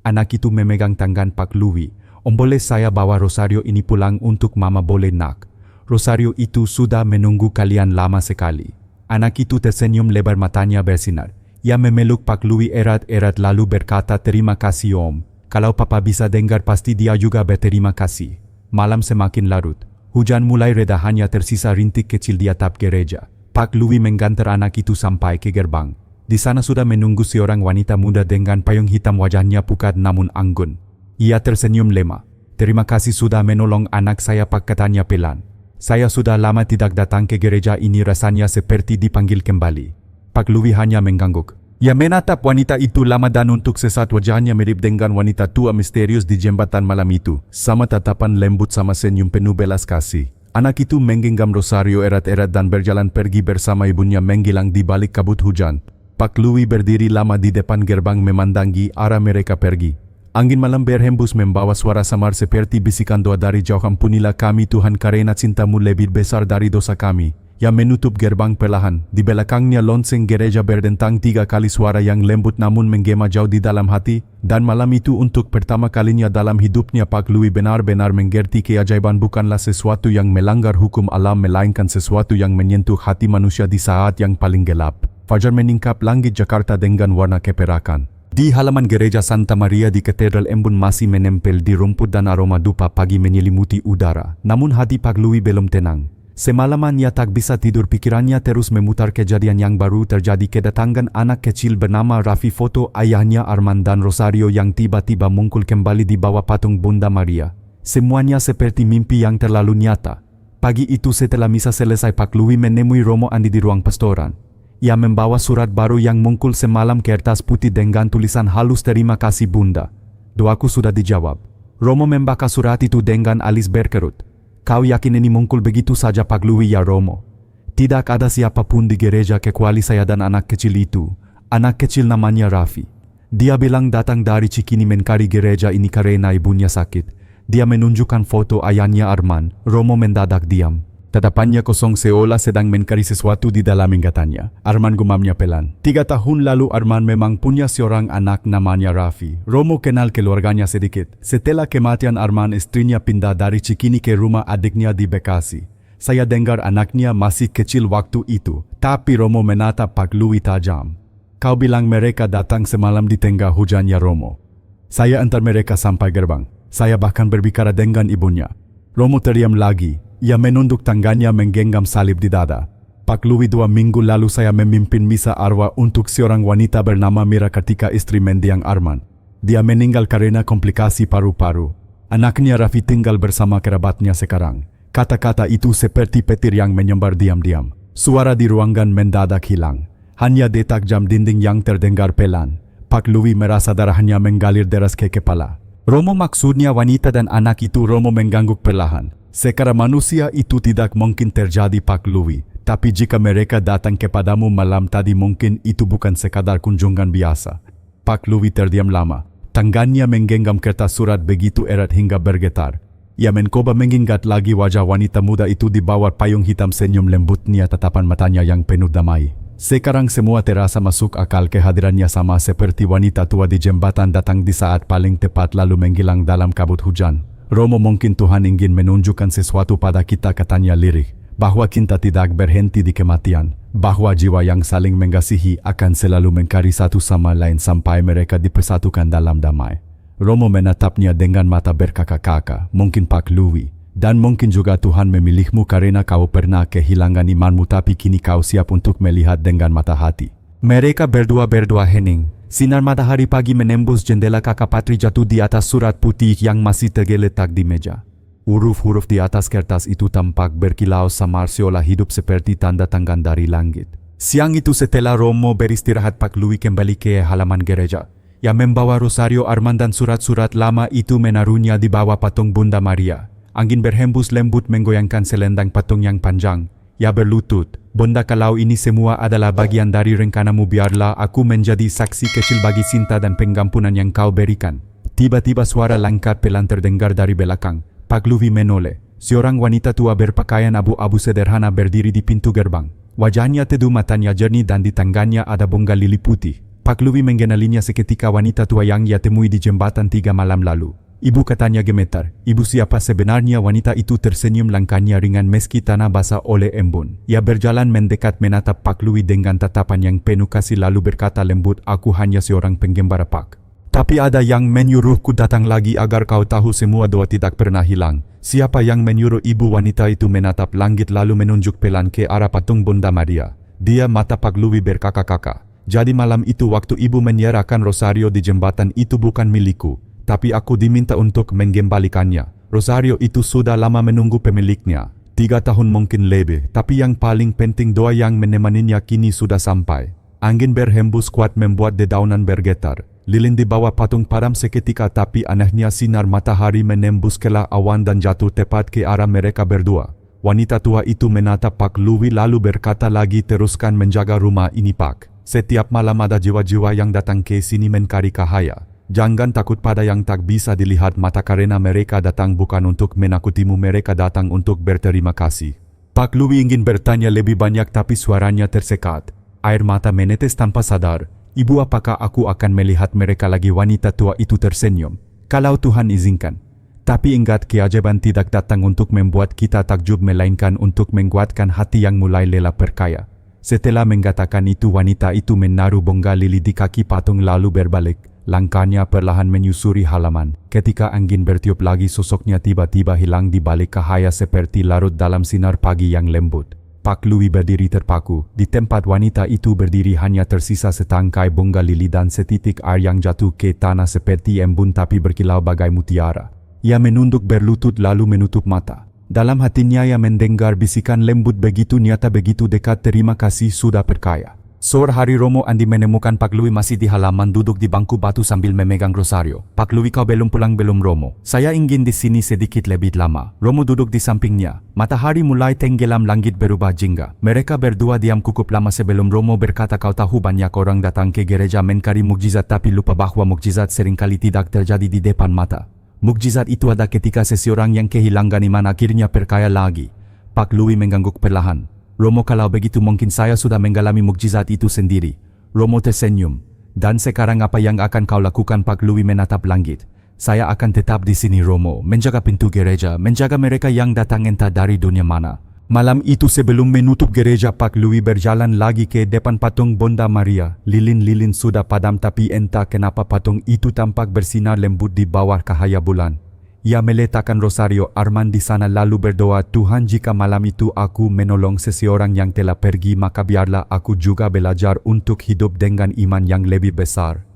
Anak itu memegang tangan Pak Louis. Om, boleh saya bawa rosario ini pulang untuk Mama? Boleh nak. Rosario itu sudah menunggu kalian lama sekali. Anak itu tersenyum lebar, matanya bersinar. Ia memeluk Pak Louis erat-erat lalu berkata, terima kasih Om. Kalau Papa bisa dengar pasti dia juga berterima kasih. Malam semakin larut. Hujan mulai reda, hanya tersisa rintik kecil di atap gereja. Pak Louis menggantar anak itu sampai ke gerbang. Di sana sudah menunggu seorang wanita muda dengan payung hitam, wajahnya pucat namun anggun. Ia tersenyum lemah. Terima kasih sudah menolong anak saya Pak, katanya pelan. Saya sudah lama tidak datang ke gereja ini, rasanya seperti dipanggil kembali. Pak Louis hanya mengangguk. Ia menatap wanita itu lama dan untuk sesaat wajahnya mirip dengan wanita tua misterius di jembatan malam itu. Sama tatapan lembut, sama senyum penuh belas kasih. Anak itu menggenggam rosario erat-erat dan berjalan pergi bersama ibunya menghilang di balik kabut hujan. Pak Louis berdiri lama di depan gerbang memandangi arah mereka pergi. Angin malam berhembus membawa suara samar seperti bisikan doa dari jauh. Ampunilah kami Tuhan karena cintamu lebih besar dari dosa kami. Yang menutup gerbang perlahan. Di belakangnya lonceng gereja berdentang 3 kali, suara yang lembut namun menggema jauh di dalam hati. Dan malam itu untuk pertama kalinya dalam hidupnya Pak Louis benar-benar mengerti keajaiban bukanlah sesuatu yang melanggar hukum alam, melainkan sesuatu yang menyentuh hati manusia di saat yang paling gelap. Fajar meningkap langit Jakarta dengan warna keperakan. Di halaman gereja Santa Maria di Katedral, embun masih menempel di rumput dan aroma dupa pagi menyelimuti udara. Namun hati Pak Louis belum tenang. Semalaman ia tak bisa tidur, pikirannya terus memutar kejadian yang baru terjadi. Kedatangan anak kecil bernama Raffi, foto ayahnya Arman dan rosario yang tiba-tiba muncul kembali di bawah patung Bunda Maria. Semuanya seperti mimpi yang terlalu nyata. Pagi itu setelah misa selesai, Pak Louis menemui Romo Andi di ruang pastoran. Ia membawa surat baru yang muncul semalam, kertas putih dengan tulisan halus, terima kasih Bunda. Doaku sudah dijawab. Romo membaca surat itu dengan alis berkerut. Kau yakin ini muncul begitu saja Pak Louis? Ya Romo. Tidak ada siapapun di gereja kecuali saya dan anak kecil itu. Anak kecil namanya Raffi. Dia bilang datang dari Cikini mencari gereja ini karena ibunya sakit. Dia menunjukkan foto ayahnya Arman. Romo mendadak diam. Tatapannya kosong seolah sedang mencari sesuatu di dalam ingatannya. Arman, gumamnya pelan. 3 tahun lalu Arman memang punya seorang anak namanya Raffi. Romo kenal keluarganya sedikit. Setelah kematian Arman, istrinya pindah dari Cikini ke rumah adiknya di Bekasi. Saya dengar anaknya masih kecil waktu itu. Tapi Romo menatap Pak Louis tajam. Kau bilang mereka datang semalam di tengah hujan ya Romo? Saya antar mereka sampai gerbang. Saya bahkan berbicara dengan ibunya. Romo terdiam lagi. Ia menunduk tangannya menggenggam salib di dada. Pak Louis, 2 minggu lalu saya memimpin misa arwah untuk seorang wanita bernama Mira Kartika, istri mendiang Arman. Dia meninggal karena komplikasi paru-paru. Anaknya Raffi tinggal bersama kerabatnya sekarang. Kata-kata itu seperti petir yang menyambar diam-diam. Suara di ruangan mendadak hilang. Hanya detak jam dinding yang terdengar pelan. Pak Louis merasa darahnya mengalir deras ke kepala. Romo, maksudnya wanita dan anak itu? Romo mengangguk perlahan. Secara manusia itu tidak mungkin terjadi Pak Louis. Tapi jika mereka datang kepadamu malam tadi, mungkin itu bukan sekadar kunjungan biasa. Pak Louis terdiam lama. Tangannya menggenggam kertas surat begitu erat hingga bergetar. Ia mencoba mengingat lagi wajah wanita muda itu di bawah payung hitam, senyum lembutnya, tatapan matanya yang penuh damai. Sekarang semua terasa masuk akal. Kehadirannya sama seperti wanita tua di jembatan, datang di saat paling tepat lalu menghilang dalam kabut hujan. Romo, mungkin Tuhan ingin menunjukkan sesuatu pada kita, katanya lirih. Bahwa cinta tidak berhenti di kematian. Bahwa jiwa yang saling mengasihi akan selalu mencari satu sama lain sampai mereka dipersatukan dalam damai. Romo menatapnya dengan mata berkakak-kakak. Mungkin Pak Louis. Dan mungkin juga Tuhan memilihmu karena kau pernah kehilangan imanmu, tapi kini kau siap untuk melihat dengan mata hati. Mereka berdua hening. Sinar matahari pagi menembus jendela kakak Patri jatuh di atas surat putih yang masih tergeletak di meja. Huruf-huruf di atas kertas itu tampak berkilau samar seolah hidup seperti tanda tangan dari langit. Siang itu setelah Romo beristirahat, Pak Louis kembali ke halaman gereja. Ia membawa rosario Arman dan surat-surat lama itu menaruhnya di bawah patung Bunda Maria. Angin berhembus lembut menggoyangkan selendang patung yang panjang. Ia berlutut, "Bunda, kalau ini semua adalah bagian dari rencanamu, biarlah aku menjadi saksi kecil bagi cinta dan pengampunan yang kau berikan." Tiba-tiba suara langkat pelan terdengar dari belakang. Pak Louis menoleh. Seorang wanita tua berpakaian abu-abu sederhana berdiri di pintu gerbang. Wajahnya teduh, matanya jernih dan di tangannya ada bunga lili putih. Pak Louis mengenalinya seketika, wanita tua yang ia temui di jembatan 3 malam lalu. "Ibu," katanya gemetar. "Ibu siapa sebenarnya?" Wanita itu tersenyum, langkahnya ringan meski tanah basah oleh embun. Ia berjalan mendekat menatap Pak Louis dengan tatapan yang penuh kasih lalu berkata lembut, "Aku hanya seorang penggembara, Pak. Tapi ada yang menyuruhku datang lagi agar kau tahu semua doa tidak pernah hilang." "Siapa yang menyuruh ibu?" Wanita itu menatap langit lalu menunjuk pelan ke arah patung Bunda Maria. Dia mata Pak Louis berkakak-kakak. "Jadi malam itu waktu ibu menyerahkan rosario di jembatan itu bukan milikku, tapi aku diminta untuk mengembalikannya. Rosario itu sudah lama menunggu pemiliknya. 3 tahun mungkin lebih, tapi yang paling penting doa yang menemaninya kini sudah sampai." Angin berhembus kuat membuat dedaunan bergetar. Lilin di bawah patung padam seketika, tapi anehnya sinar matahari menembus kelah awan dan jatuh tepat ke arah mereka berdua. Wanita tua itu menatap Pak Louis lalu berkata lagi, "Teruskan menjaga rumah ini, Pak. Setiap malam ada jiwa-jiwa yang datang ke sini mencari cahaya. Jangan takut pada yang tak bisa dilihat mata, karena mereka datang bukan untuk menakutimu, mereka datang untuk berterima kasih." Pak Louis ingin bertanya lebih banyak tapi suaranya tersekat. Air mata menetes tanpa sadar. "Ibu, apakah aku akan melihat mereka lagi?" Wanita tua itu tersenyum. "Kalau Tuhan izinkan. Tapi ingat, keajaiban tidak datang untuk membuat kita takjub, melainkan untuk menguatkan hati yang mulai lelah percaya." Setelah mengatakan itu, wanita itu menaruh bunga lili di kaki patung lalu berbalik. Langkahnya perlahan menyusuri halaman. Ketika angin bertiup lagi, sosoknya tiba-tiba hilang di balik cahaya seperti larut dalam sinar pagi yang lembut. Pak Louis berdiri terpaku. Di tempat wanita itu berdiri hanya tersisa setangkai bunga lili dan setitik air yang jatuh ke tanah seperti embun tapi berkilau bagai mutiara. Ia menunduk berlutut lalu menutup mata. Dalam hatinya ia mendengar bisikan lembut begitu nyata, begitu dekat, "Terima kasih sudah percaya." Sore hari Romo Andi menemukan Pak Louis masih di halaman duduk di bangku batu sambil memegang rosario. "Pak Louis, kau belum pulang?" "Belum, Romo. Saya ingin di sini sedikit lebih lama." Romo duduk di sampingnya. Matahari mulai tenggelam, langit berubah jingga. Mereka berdua diam cukup lama sebelum Romo berkata, "Kau tahu banyak orang datang ke gereja mencari mukjizat tapi lupa bahwa mukjizat seringkali tidak terjadi di depan mata. Mukjizat itu ada ketika seseorang yang kehilangan iman akhirnya percaya lagi." Pak Louis mengangguk perlahan. "Romo, kalau begitu mungkin saya sudah mengalami mukjizat itu sendiri." Romo tersenyum. "Dan sekarang apa yang akan kau lakukan?" Pak Louis menatap langit. "Saya akan tetap di sini, Romo, menjaga pintu gereja, menjaga mereka yang datang entah dari dunia mana." Malam itu sebelum menutup gereja, Pak Louis berjalan lagi ke depan patung Bunda Maria. Lilin-lilin sudah padam tapi entah kenapa patung itu tampak bersinar lembut di bawah cahaya bulan. Ia meletakkan rosario Arman di sana lalu berdoa, "Tuhan, jika malam itu aku menolong seseorang yang telah pergi, maka biarlah aku juga belajar untuk hidup dengan iman yang lebih besar.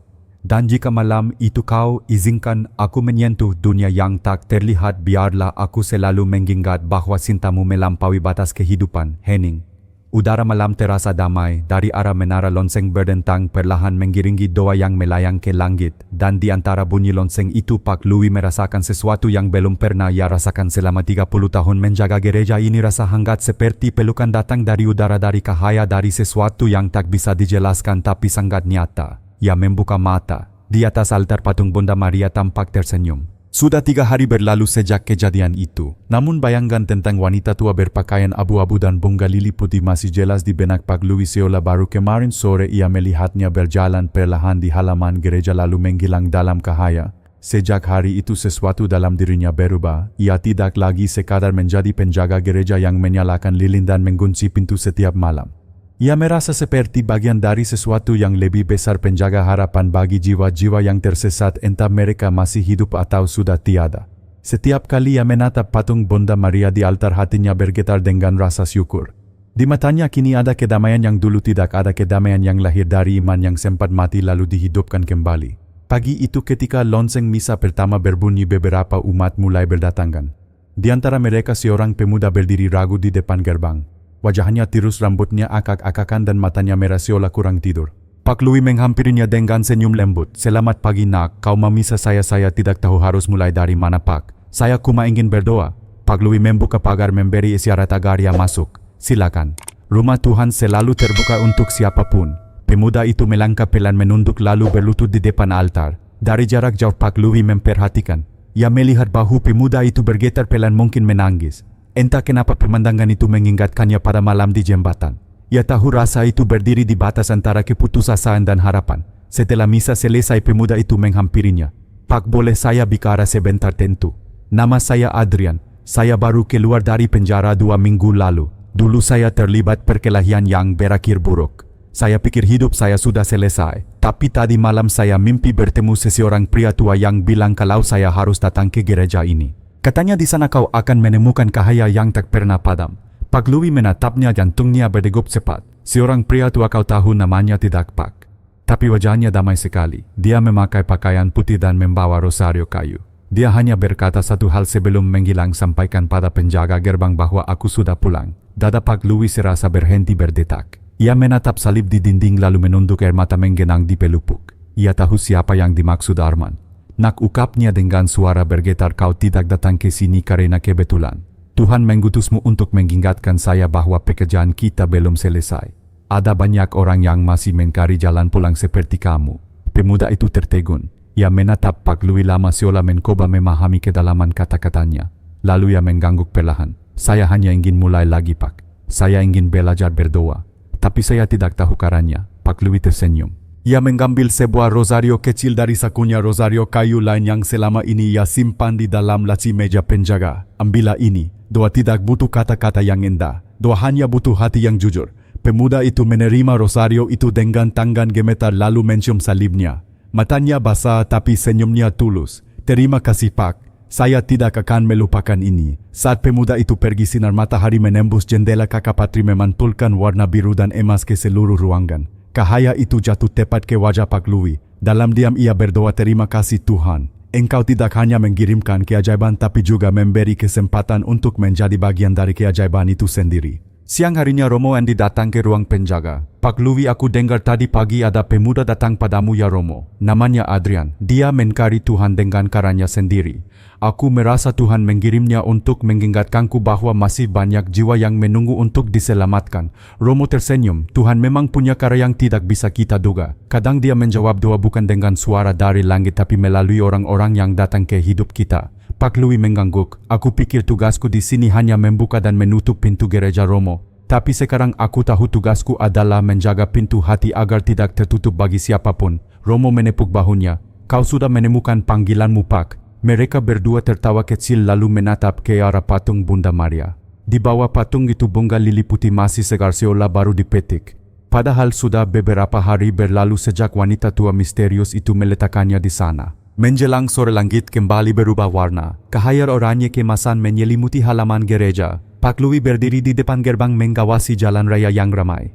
Dan jika malam itu kau izinkan aku menyentuh dunia yang tak terlihat, biarlah aku selalu mengingat bahwa cintamu melampaui batas kehidupan." Hening. Udara malam terasa damai. Dari arah menara lonceng berdentang perlahan mengiringi doa yang melayang ke langit. Dan di antara bunyi lonceng itu Pak Louis merasakan sesuatu yang belum pernah ia rasakan selama 30 tahun menjaga gereja ini. Rasa hangat seperti pelukan datang dari udara, dari cahaya, dari sesuatu yang tak bisa dijelaskan tapi sangat nyata. Ia membuka mata. Di atas altar patung Bunda Maria tampak tersenyum. Sudah 3 hari berlalu sejak kejadian itu. Namun bayangan tentang wanita tua berpakaian abu-abu dan bunga lili putih masih jelas di benak Pak Louis seolah baru kemarin sore ia melihatnya berjalan perlahan di halaman gereja lalu menghilang dalam cahaya. Sejak hari itu sesuatu dalam dirinya berubah. Ia tidak lagi sekadar menjadi penjaga gereja yang menyalakan lilin dan mengunci pintu setiap malam. Ia merasa seperti bagian dari sesuatu yang lebih besar, penjaga harapan bagi jiwa-jiwa yang tersesat entah mereka masih hidup atau sudah tiada. Setiap kali ia menatap patung Bunda Maria di altar, hatinya bergetar dengan rasa syukur. Di matanya kini ada kedamaian yang dulu tidak ada, kedamaian yang lahir dari iman yang sempat mati lalu dihidupkan kembali. Pagi itu ketika lonceng misa pertama berbunyi, beberapa umat mulai berdatangan. Di antara mereka seorang pemuda berdiri ragu di depan gerbang. Wajahnya tirus, rambutnya akak-akakan dan matanya merah seolah kurang tidur. Pak Louis menghampirinya dengan senyum lembut. "Selamat pagi nak, kau memisah saya tidak tahu harus mulai dari mana Pak. Saya cuma ingin berdoa." Pak Louis membuka pagar memberi isyarat agar ia masuk. "Silakan. Rumah Tuhan selalu terbuka untuk siapapun." Pemuda itu melangkah pelan menunduk lalu berlutut di depan altar. Dari jarak jauh Pak Louis memperhatikan. Ia melihat bahu pemuda itu bergetar pelan, mungkin menangis. Entah kenapa pemandangan itu mengingatkannya pada malam di jembatan. Ia tahu rasa itu berdiri di batas antara keputusasaan dan harapan. Setelah misa selesai pemuda itu menghampirinya. "Pak, boleh saya bicara sebentar?" "Tentu. Nama saya Adrian. Saya baru keluar dari penjara 2 minggu lalu. Dulu saya terlibat perkelahian yang berakhir buruk. Saya pikir hidup saya sudah selesai. Tapi tadi malam saya mimpi bertemu seseorang pria tua yang bilang kalau saya harus datang ke gereja ini. Katanya di sana kau akan menemukan cahaya yang tak pernah padam." Pak Louis menatapnya, jantungnya berdegup cepat. "Seorang pria tua, kau tahu namanya tidak Pak?" Tapi wajahnya damai sekali. Dia memakai pakaian putih dan membawa rosario kayu. Dia hanya berkata satu hal sebelum menghilang, "Sampaikan pada penjaga gerbang bahwa aku sudah pulang." Dada Pak Louis serasa berhenti berdetak. Ia menatap salib di dinding lalu menunduk, air mata menggenang di pelupuk. Ia tahu siapa yang dimaksud Arman. "Nak," ukapnya dengan suara bergetar, "kau tidak datang ke sini karena kebetulan. Tuhan mengutusmu untuk mengingatkan saya bahwa pekerjaan kita belum selesai. Ada banyak orang yang masih mencari jalan pulang seperti kamu." Pemuda itu tertegun. Ia menatap Pak Louis lama seolah mencoba memahami kedalaman kata-katanya. Lalu ia mengangguk perlahan. "Saya hanya ingin mulai lagi Pak. Saya ingin belajar berdoa. Tapi saya tidak tahu caranya." Pak Louis tersenyum. Ia mengambil sebuah rosario kecil dari sakunya, rosario kayu lain yang selama ini ia simpan di dalam laci meja penjaga. "Ambillah ini. Doa tidak butuh kata-kata yang indah. Doa hanya butuh hati yang jujur." Pemuda itu menerima rosario itu dengan tangan gemetar lalu mencium salibnya. Matanya basah tapi senyumnya tulus. "Terima kasih Pak. Saya tidak akan melupakan ini." Saat pemuda itu pergi, sinar matahari menembus jendela kakak Patri memantulkan warna biru dan emas ke seluruh ruangan. Cahaya itu jatuh tepat ke wajah Pak Louis. Dalam diam ia berdoa, "Terima kasih Tuhan. Engkau tidak hanya mengirimkan keajaiban tapi juga memberi kesempatan untuk menjadi bagian dari keajaiban itu sendiri." Siang harinya Romo Andy datang ke ruang penjaga. "Pak Louis, aku dengar tadi pagi ada pemuda datang padamu ya Romo. Namanya Adrian. Dia mencari Tuhan dengan caranya sendiri. Aku merasa Tuhan mengirimnya untuk mengingatkanku bahwa masih banyak jiwa yang menunggu untuk diselamatkan." Romo tersenyum. Tuhan memang punya cara yang tidak bisa kita duga. Kadang dia menjawab doa bukan dengan suara dari langit tapi melalui orang-orang yang datang ke hidup kita. Pak Louis mengangguk. "Aku pikir tugasku di sini hanya membuka dan menutup pintu gereja Romo. Tapi sekarang aku tahu tugasku adalah menjaga pintu hati agar tidak tertutup bagi siapapun." Romo menepuk bahunya. "Kau sudah menemukan panggilanmu Pak." Mereka berdua tertawa kecil lalu menatap ke arah patung Bunda Maria. Di bawah patung itu bunga lili putih masih segar seolah baru dipetik. Padahal sudah beberapa hari berlalu sejak wanita tua misterius itu meletakkannya di sana. Menjelang sore langit kembali berubah warna. Cahaya oranye kemasan menyelimuti halaman gereja. Pak Louis berdiri di depan gerbang mengawasi jalan raya yang ramai.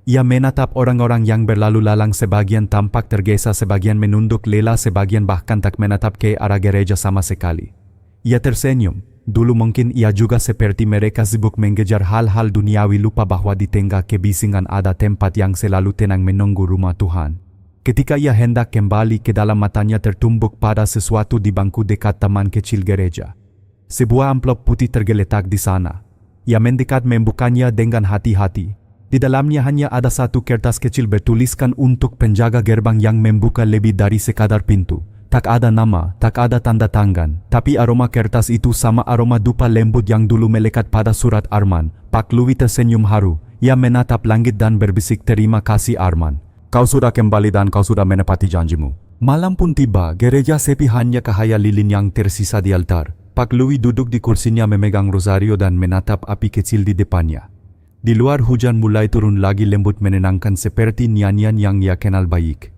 Ia menatap orang-orang yang berlalu lalang, sebagian tampak tergesa, sebagian menunduk lela, sebagian bahkan tak menatap ke arah gereja sama sekali. Ia tersenyum. Dulu mungkin ia juga seperti mereka, sibuk mengejar hal-hal duniawi, lupa bahwa di tengah kebisingan ada tempat yang selalu tenang menunggu, rumah Tuhan. Ketika ia hendak kembali ke dalam, matanya tertumbuk pada sesuatu di bangku dekat taman kecil gereja. Sebuah amplop putih tergeletak di sana. Ia mendekat membukanya dengan hati-hati. Di dalamnya hanya ada satu kertas kecil bertuliskan untuk penjaga gerbang yang membuka lebih dari sekadar pintu. Tak ada nama, tak ada tanda tangan, tapi aroma kertas itu sama aroma dupa lembut yang dulu melekat pada surat Arman. Pak Louis tersenyum haru. Ia menatap langit dan berbisik, "Terima kasih Arman. Kau sudah kembali dan kau sudah menepati janjimu." Malam pun tiba. Gereja sepi, hanya cahaya lilin yang tersisa di altar. Pak Louis duduk di kursinya memegang rosario dan menatap api kecil di depannya. Di luar hujan mulai turun lagi, lembut menenangkan seperti nyanyian yang ia kenal baik.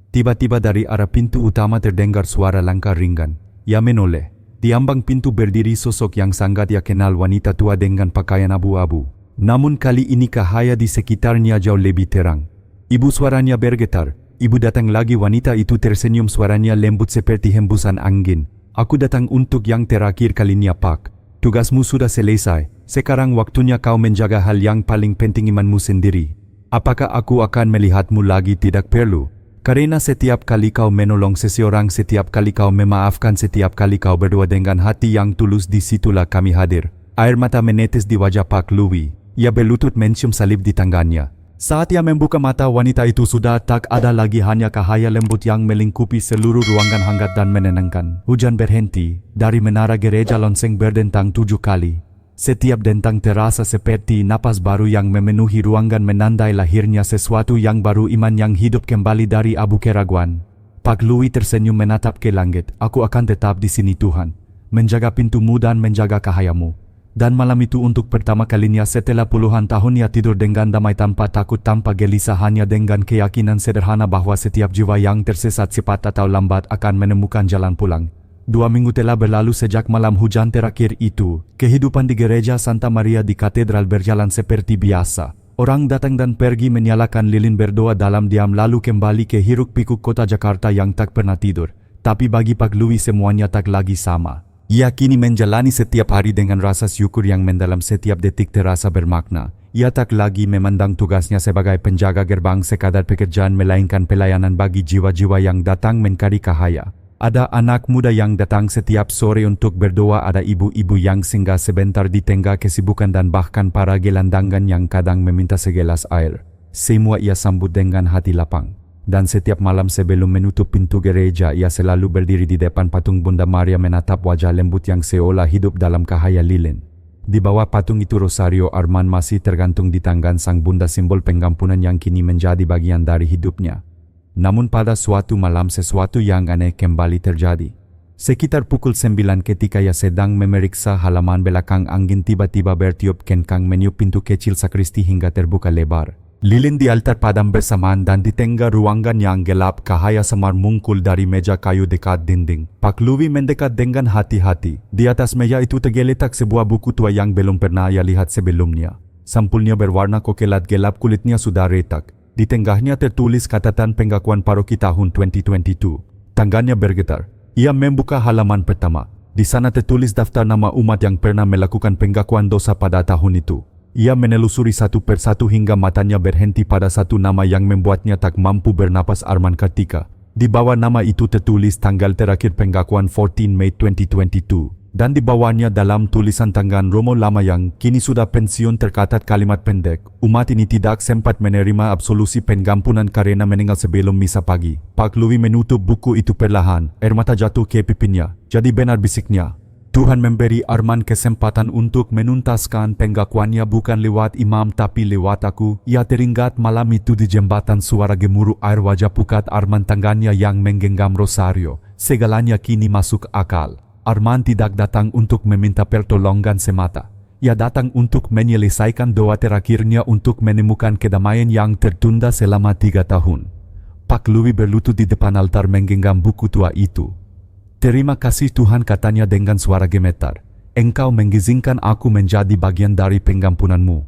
Tiba-tiba dari arah pintu utama terdengar suara langkah ringan. Ia menoleh. Di ambang pintu berdiri sosok yang sangat ia kenal, wanita tua dengan pakaian abu-abu. Namun kali ini cahaya di sekitarnya jauh lebih terang. "Ibu," suaranya bergetar. "Ibu datang lagi." Wanita itu tersenyum, suaranya lembut seperti hembusan angin. "Aku datang untuk yang terakhir kalinya Pak." Tugasmu sudah selesai. Sekarang waktunya kau menjaga hal yang paling penting, imanmu sendiri. Apakah aku akan melihatmu lagi? Tidak perlu. Karena setiap kali kau menolong seseorang, setiap kali kau memaafkan, setiap kali kau berdoa dengan hati yang tulus, disitulah kami hadir. Air mata menetes di wajah Pak Louis. Ia berlutut mencium salib di tangannya. Saat ia membuka mata, wanita itu sudah tak ada lagi, hanya cahaya lembut yang melingkupi seluruh ruangan hangat dan menenangkan. Hujan berhenti. Dari menara gereja lonceng berdentang 7 kali. Setiap dentang terasa seperti napas baru yang memenuhi ruangan, menandai lahirnya sesuatu yang baru, iman yang hidup kembali dari abu keraguan. Pak Louis tersenyum menatap ke langit. Aku akan tetap di sini, Tuhan, menjaga pintumu dan menjaga cahayamu. Dan malam itu untuk pertama kalinya setelah puluhan tahun ia tidur dengan damai, tanpa takut, tanpa gelisah, hanya dengan keyakinan sederhana bahwa setiap jiwa yang tersesat cepat atau lambat akan menemukan jalan pulang. 2 minggu telah berlalu sejak malam hujan terakhir itu. Kehidupan di gereja Santa Maria di katedral berjalan seperti biasa. Orang datang dan pergi, menyalakan lilin, berdoa dalam diam, lalu kembali ke hiruk-pikuk kota Jakarta yang tak pernah tidur. Tapi bagi Pak Louis semuanya tak lagi sama. Ia kini menjalani setiap hari dengan rasa syukur yang mendalam, setiap detik terasa bermakna. Ia tak lagi memandang tugasnya sebagai penjaga gerbang sekadar pekerjaan, melainkan pelayanan bagi jiwa-jiwa yang datang mencari cahaya. Ada anak muda yang datang setiap sore untuk berdoa, ada ibu-ibu yang singgah sebentar di tengah kesibukan, dan bahkan para gelandangan yang kadang meminta segelas air. Semua ia sambut dengan hati lapang. Dan setiap malam sebelum menutup pintu gereja, ia selalu berdiri di depan patung Bunda Maria, menatap wajah lembut yang seolah hidup dalam cahaya lilin. Di bawah patung itu rosario Arman masih tergantung di tangan sang bunda, simbol pengampunan yang kini menjadi bagian dari hidupnya. Namun pada suatu malam sesuatu yang aneh kembali terjadi. Sekitar pukul 9 ketika ia sedang memeriksa halaman belakang, angin tiba-tiba bertiup kencang meniup pintu kecil sakristi hingga terbuka lebar. Lilin di altar padam bersamaan, dan di tengah ruangan yang gelap cahaya samar muncul dari meja kayu dekat dinding. Pak Louis mendekat dengan hati-hati. Di atas meja itu tergeletak sebuah buku tua yang belum pernah ia lihat sebelumnya. Sampulnya berwarna kokelat gelap, kulitnya sudah retak. Di tengahnya tertulis catatan pengakuan paroki tahun 2022. Tangannya bergetar. Ia membuka halaman pertama. Di sana tertulis daftar nama umat yang pernah melakukan pengakuan dosa pada tahun itu. Ia menelusuri satu persatu hingga matanya berhenti pada satu nama yang membuatnya tak mampu bernapas, Arman Kartika. Di bawah nama itu tertulis tanggal terakhir pengakuan 14 Mei 2022. Dan di bawahnya dalam tulisan tangan Romo Lama yang kini sudah pensiun tercatat kalimat pendek, umat ini tidak sempat menerima absolusi pengampunan karena meninggal sebelum misa pagi. Pak Louis menutup buku itu perlahan, air mata jatuh ke pipinya. Jadi benar bisiknya. Tuhan memberi Arman kesempatan untuk menuntaskan pengakuannya, bukan lewat imam tapi lewat aku. Ia teringat malam itu di jembatan, suara gemuruh air, wajah pucat Arman, tangannya yang menggenggam rosario. Segalanya kini masuk akal. Arman tidak datang untuk meminta pertolongan semata. Ia datang untuk menyelesaikan doa terakhirnya untuk menemukan kedamaian yang tertunda selama 3 tahun. Pak Louis berlutut di depan altar menggenggam buku tua itu. Terima kasih Tuhan, katanya dengan suara gemetar. Engkau mengizinkan aku menjadi bagian dari pengampunanmu.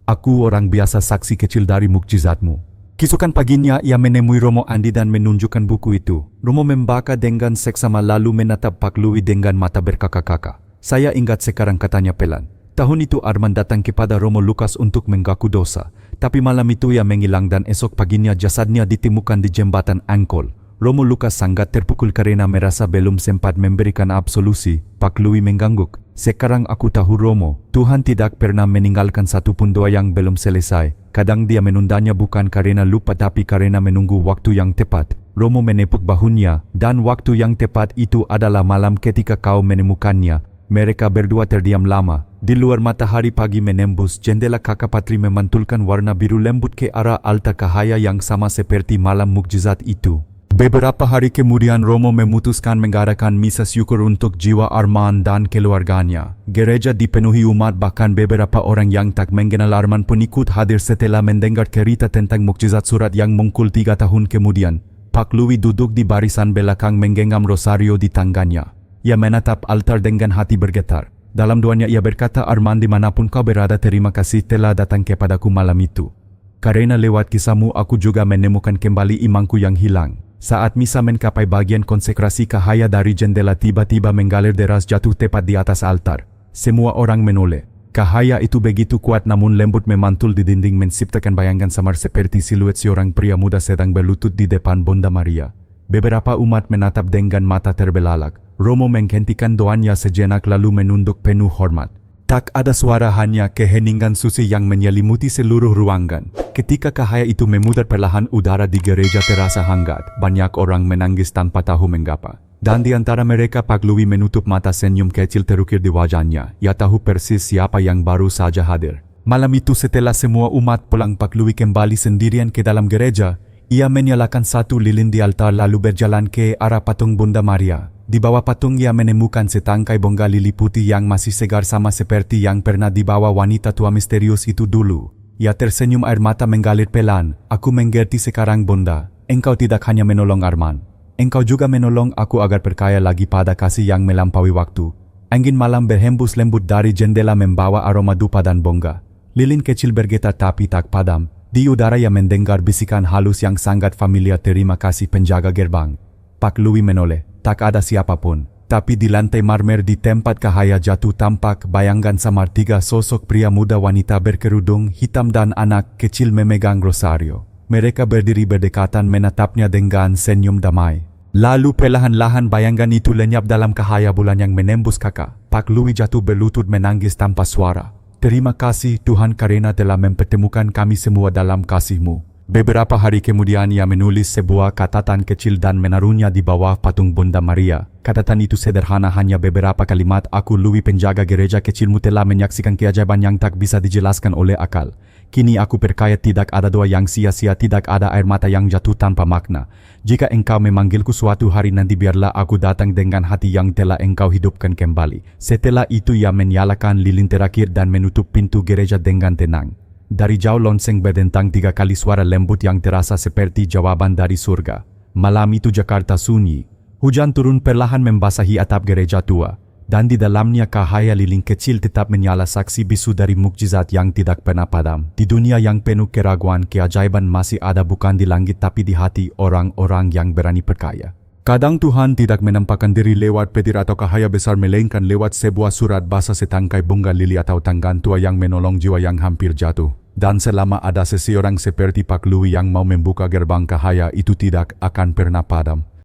Aku orang biasa, saksi kecil dari mukjizatmu. Keesokan paginya ia menemui Romo Andi dan menunjukkan buku itu. Romo membaca dengan seksama lalu menatap Pak Louis dengan mata berkakak-kakak. Saya ingat sekarang, katanya pelan. Tahun itu Arman datang kepada Romo Lukas untuk mengaku dosa. Tapi malam itu ia menghilang dan esok paginya jasadnya ditemukan di jembatan Angkol. Romo Lukas sangat terpukul karena merasa belum sempat memberikan absolusi. Pak Louis mengangguk. Sekarang aku tahu Romo, Tuhan tidak pernah meninggalkan satupun doa yang belum selesai. Kadang dia menundanya bukan karena lupa tapi karena menunggu waktu yang tepat. Romo menepuk bahunya, dan waktu yang tepat itu adalah malam ketika kau menemukannya. Mereka berdua terdiam lama. Di luar matahari pagi menembus jendela, kakak Patri memantulkan warna biru lembut ke arah altar cahaya yang sama seperti malam mukjizat itu. Beberapa hari kemudian Romo memutuskan mengadakan misa syukur untuk jiwa Arman dan keluarganya. Gereja dipenuhi umat, bahkan beberapa orang yang tak mengenal Arman pun ikut hadir setelah mendengar cerita tentang mukjizat surat yang muncul 3 tahun kemudian. Pak Louis duduk di barisan belakang menggenggam rosario di tangannya. Ia menatap altar dengan hati bergetar. Dalam doanya ia berkata, Arman, dimanapun kau berada, terima kasih telah datang kepadaku malam itu. Karena lewat kisahmu aku juga menemukan kembali imanku yang hilang. Saat misa mencapai bagian konsekrasi, cahaya dari jendela tiba-tiba mengalir deras jatuh tepat di atas altar. Semua orang menoleh. Cahaya itu begitu kuat namun lembut memantul di dinding menciptakan bayangan samar seperti siluet seorang pria muda sedang berlutut di depan Bunda Maria. Beberapa umat menatap dengan mata terbelalak. Romo menghentikan doanya sejenak lalu menunduk penuh hormat. Tak ada suara, hanya keheningan suci yang menyelimuti seluruh ruangan. Ketika cahaya itu memudar perlahan, udara di gereja terasa hangat. Banyak orang menangis tanpa tahu mengapa. Dan di antara mereka Pak Louis menutup mata, senyum kecil terukir di wajahnya. Ia tahu persis siapa yang baru saja hadir. Malam itu setelah semua umat pulang, Pak Louis kembali sendirian ke dalam gereja. Ia menyalakan satu lilin di altar lalu berjalan ke arah patung Bunda Maria. Di bawah patung ia menemukan setangkai bunga lili putih yang masih segar sama seperti yang pernah dibawa wanita tua misterius itu dulu. Ia tersenyum, air mata mengalir pelan. Aku mengerti sekarang Bunda. Engkau tidak hanya menolong Arman. Engkau juga menolong aku agar percaya lagi pada kasih yang melampaui waktu. Angin malam berhembus lembut dari jendela membawa aroma dupa dan bunga. Lilin kecil bergetar tapi tak padam. Di udara ia mendengar bisikan halus yang sangat familiar. Terima kasih penjaga gerbang. Pak Louis menoleh. Tak ada siapapun. Tapi di lantai marmer di tempat cahaya jatuh tampak bayangan samar tiga sosok pria muda wanita berkerudung hitam dan anak kecil memegang rosario. Mereka berdiri berdekatan menatapnya dengan senyum damai. Lalu perlahan-lahan bayangan itu lenyap dalam cahaya bulan yang menembus kakak. Pak Louis jatuh berlutut menangis tanpa suara. Terima kasih Tuhan karena telah mempertemukan kami semua dalam kasih-Mu. Beberapa hari kemudian ia menulis sebuah catatan kecil dan menaruhnya di bawah patung Bunda Maria. Catatan itu sederhana, hanya beberapa kalimat. Aku Louis, penjaga gereja kecilmu, telah menyaksikan keajaiban yang tak bisa dijelaskan oleh akal. Kini aku percaya tidak ada doa yang sia-sia, tidak ada air mata yang jatuh tanpa makna. Jika engkau memanggilku suatu hari nanti, biarlah aku datang dengan hati yang telah engkau hidupkan kembali. Setelah itu ia menyalakan lilin terakhir dan menutup pintu gereja dengan tenang. Dari jauh lonceng berdentang 3 kali, suara lembut yang terasa seperti jawaban dari surga. Malam itu Jakarta sunyi. Hujan turun perlahan membasahi atap gereja tua. Dan di dalamnya cahaya lilin kecil tetap menyala, saksi bisu dari mukjizat yang tidak pernah padam. Di dunia yang penuh keraguan, keajaiban masih ada, bukan di langit tapi di hati orang-orang yang berani percaya. Kadang Tuhan tidak menampakkan diri lewat petir atau cahaya besar, melainkan lewat sebuah surat basah, setangkai bunga lili atau tanggan tua yang menolong jiwa yang hampir jatuh. Dan selama ada seseorang seperti Pak Louis yang mau membuka gerbang cahaya itu, tidak akan pernah padam.